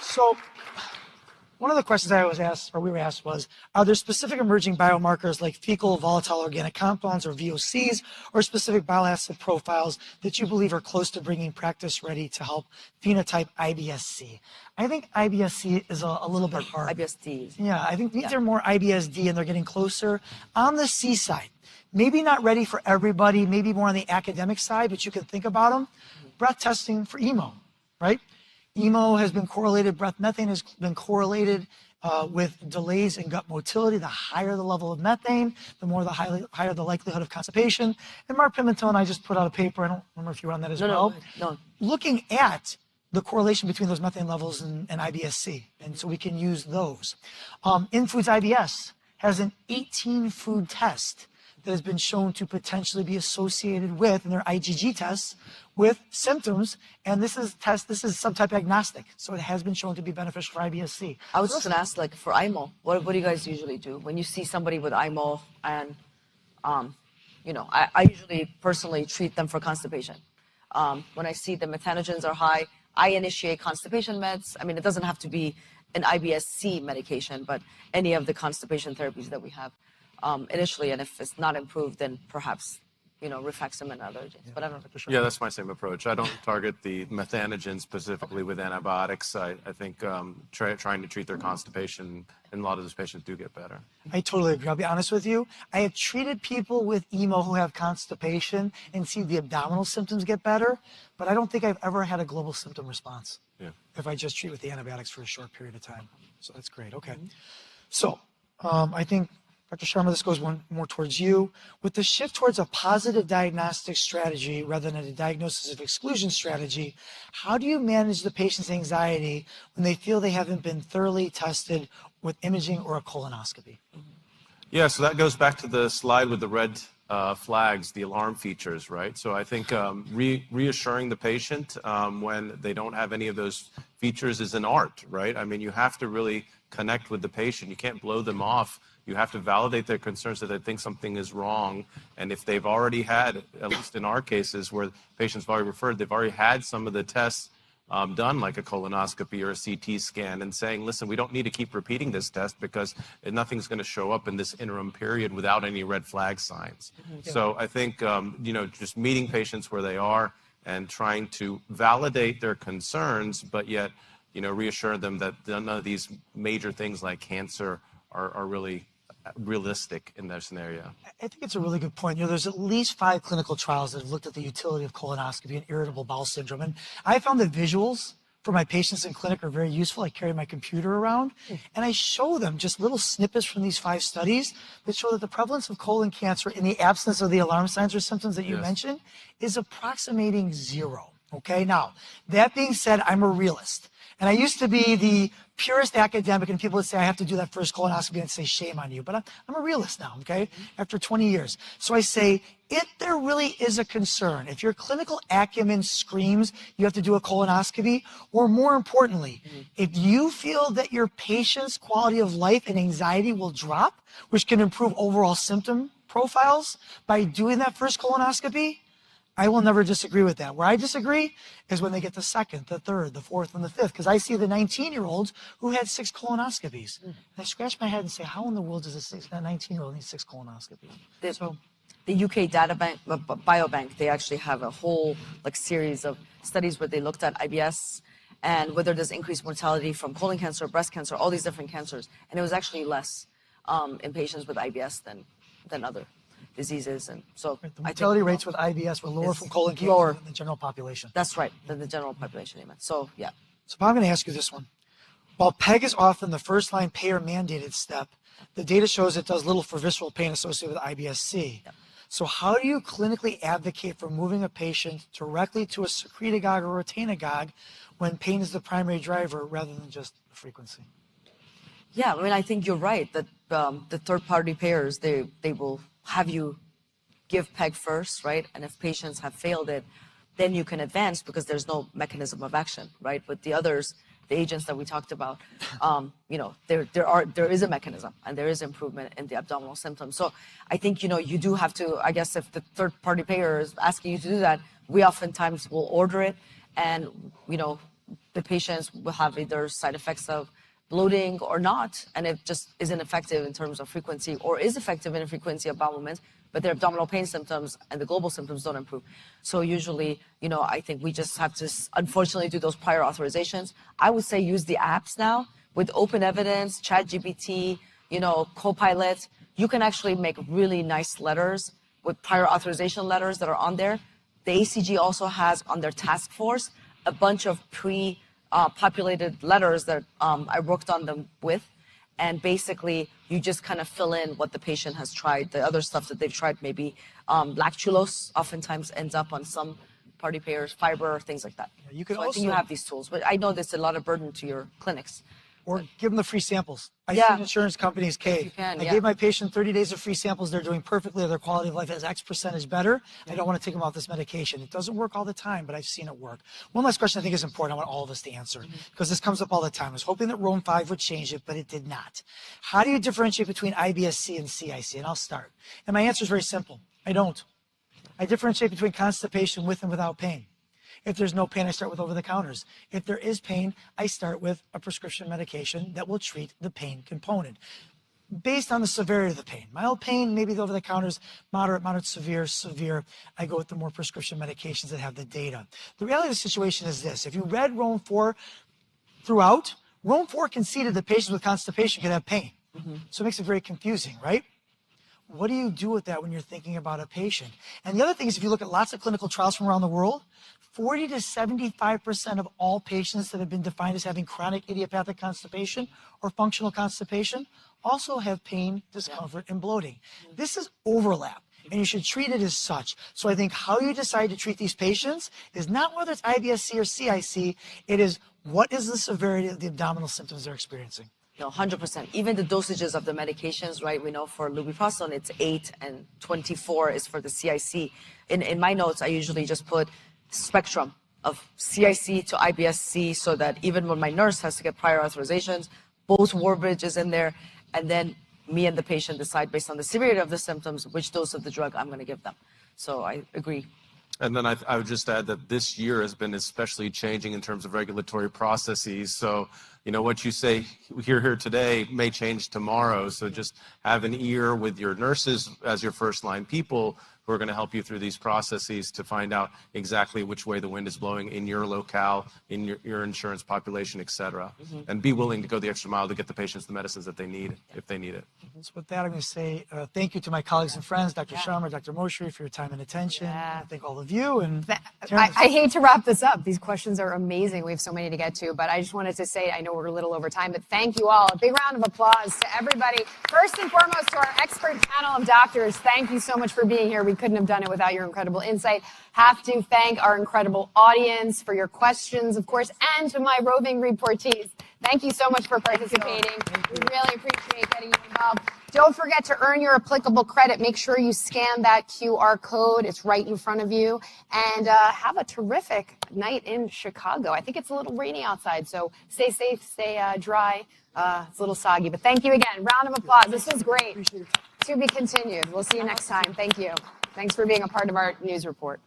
So one of the questions I was asked, or we were asked, was, are there specific emerging biomarkers like fecal volatile organic compounds, or VOCs, or specific bile acid profiles that you believe are close to bringing practice ready to help phenotype IBS-C? I think IBS-C is a little bit hard. IBS-D. Yeah, I think these are more IBS-D, and they're getting closer. On the C side, maybe not ready for everybody, maybe more on the academic side, but you can think about them. Breath testing for EMO, right? EMO has been correlated, breath methane has been correlated with delays in gut motility. The higher the level of methane, the more higher the likelihood of constipation. And Mark Pimentel and I just put out a paper, I don't remember if you were on that as well, looking at the correlation between those methane levels and IBS-C. And so we can use those. InFoods IBS has an 18-food test that has been shown to potentially be associated with, in their IgG tests, with symptoms, and this is subtype agnostic, so it has been shown to be beneficial for IBS-C. I was just going to ask, like, for IMO, what do you guys usually do when you see somebody with IMO? And you know, I usually personally treat them for constipation. When I see the methanogens are high, I initiate constipation meds. I mean, it doesn't have to be an IBS-C medication, but any of the constipation therapies that we have initially, and if it's not improved, then perhaps, you know, rifaximin and other agents. But I don't know for sure. Yeah, that's my same approach. I don't target the methanogen specifically with antibiotics. I think trying to treat their constipation, and a lot of those patients do get better. I totally agree. I'll be honest with you. I have treated people with EMO who have constipation and see the abdominal symptoms get better, but I don't think I've ever had a global symptom response if I just treat with the antibiotics for a short period of time. So that's great. Okay. So I think, Dr. Sharma, this goes one more towards you. With the shift towards a positive diagnostic strategy rather than a diagnosis of exclusion strategy, how do you manage the patient's anxiety when they feel they haven't been thoroughly tested with imaging or a colonoscopy? Yeah, so that goes back to the slide with the red flags, the alarm features, right? So I think reassuring the patient when they don't have any of those features is an art, right? I mean, you have to really connect with the patient. You can't blow them off. You have to validate their concerns that they think something is wrong. And if they've already had, at least in our cases where patients have already referred, they've already had some of the tests done, like a colonoscopy or a CT scan, and saying, listen, we don't need to keep repeating this test because nothing's going to show up in this interim period without any red flag signs. So I think, just meeting patients where they are and trying to validate their concerns, but yet, reassure them that none of these major things like cancer are really realistic in their scenario. I think it's a really good point. There's at least 5 clinical trials that have looked at the utility of colonoscopy and irritable bowel syndrome. And I found the visuals for my patients in clinic are very useful. I carry my computer around and I show them just little snippets from these 5 studies that show that the prevalence of colon cancer in the absence of the alarm signs or symptoms that you mentioned is approximating 0. Okay. Now, that being said, I'm a realist. And I used to be the purest academic, and people would say I have to do that first colonoscopy and say, shame on you. But I'm a realist now, okay, after 20 years. So I say, if there really is a concern, if your clinical acumen screams you have to do a colonoscopy, or more importantly, if you feel that your patient's quality of life and anxiety will drop, which can improve overall symptom profiles by doing that first colonoscopy, I will never disagree with that. Where I disagree is when they get the second, the third, the fourth, and the fifth, because I see the 19-year-olds who had 6 colonoscopies. And I scratch my head and say, how in the world does a 19-year-old need 6 colonoscopies? The UK data bank, biobank, they actually have a whole series of studies where they looked at IBS and whether there's increased mortality from colon cancer, breast cancer, all these different cancers. And it was actually less in patients with IBS than other diseases. And so the mortality rates with IBS were lower from colon cancer than the general population. That's right, than the general population. So, yeah. So I'm going to ask you this one. While PEG is often the first-line payer-mandated step, the data shows it does little for visceral pain associated with IBS-C. Yep. So how do you clinically advocate for moving a patient directly to a secretagogue or retainagogue when pain is the primary driver rather than just the frequency? Yeah, I mean, I think you're right that the third-party payers, they will have you give PEG first, right? And if patients have failed it, then you can advance because there's no mechanism of action, right? But the others, the agents that we talked about, there is a mechanism and there is improvement in the abdominal symptoms. So I think, you do have to, I guess if the third-party payer is asking you to do that, we oftentimes will order it and, the patients will have either side effects of bloating or not, and it just isn't effective in terms of frequency or is effective in frequency of bowel movements, but their abdominal pain symptoms and the global symptoms don't improve. So usually, I think we just have to, unfortunately, do those prior authorizations. I would say use the apps now with open evidence, ChatGPT, Copilot. You can actually make really nice letters with prior authorization letters that are on there. The ACG also has on their task force a bunch of populated letters that I worked on them with. And basically, you just kind of fill in what the patient has tried, the other stuff that they've tried, maybe lactulose oftentimes ends up on some party payers, fiber, things like that. Yeah, you can I think you have these tools, but I know there's a lot of burden to your clinics. Or give them the free samples. I see insurance companies cave. I gave my patient 30 days of free samples. They're doing perfectly. Their quality of life is X percentage better. I don't want to take them off this medication. It doesn't work all the time, but I've seen it work. One last question I think is important. I want all of us to answer because this comes up all the time. I was hoping that Rome 5 would change it, but it did not. How do you differentiate between IBS-C and CIC? And I'll start. And my answer is very simple. I don't. I differentiate between constipation with and without pain. If there's no pain, I start with over-the-counters. If there is pain, I start with a prescription medication that will treat the pain component based on the severity of the pain. Mild pain, maybe the over-the-counters, moderate, severe. I go with the more prescription medications that have the data. The reality of the situation is this. If you read Rome 4 throughout, Rome 4 conceded that patients with constipation could have pain. So it makes it very confusing, right? What do you do with that when you're thinking about a patient? And the other thing is, if you look at lots of clinical trials from around the world, 40 to 75% of all patients that have been defined as having chronic idiopathic constipation or functional constipation also have pain, discomfort, and bloating. This is overlap, and you should treat it as such. So I think how you decide to treat these patients is not whether it's IBS-C or CIC, it is what is the severity of the abdominal symptoms they're experiencing. 100%. Even the dosages of the medications, right? We know for lubiprostone, it's 8 and 24 is for the CIC. In my notes, I usually just put spectrum of CIC to IBS-C so that even when my nurse has to get prior authorizations, both Warbridge is in there, and then me and the patient decide based on the severity of the symptoms which dose of the drug I'm going to give them. So I agree. And then I would just add that this year has been especially changing in terms of regulatory processes. So, what you say here today may change tomorrow. So just have an ear with your nurses as your first line people who are going to help you through these processes to find out exactly which way the wind is blowing in your locale, in your insurance population, et cetera. And be willing to go the extra mile to get the patients the medicines that they need if they need it. So with that, I'm going to say thank you to my colleagues and friends, Dr. Sharma, Dr. Moshri, for your time and attention. I thank all of you. And I hate to wrap this up. These questions are amazing. We have so many to get to, but I just wanted to say, I know we're a little over time, but thank you all. A big round of applause to everybody. First and foremost, to our expert panel of doctors, thank you so much for being here. We couldn't have done it without your incredible insight. Have to thank our incredible audience for your questions, of course, and to my roving reportees. Thank you so much for participating. We really appreciate getting you involved. Don't forget to earn your applicable credit. Make sure you scan that QR code. It's right in front of you. And have a terrific night in Chicago. I think it's a little rainy outside, so stay safe, stay dry. It's a little soggy, but thank you again. Round of applause. This was great. To be continued. We'll see you next time. Thank you. Thanks for being a part of our news report.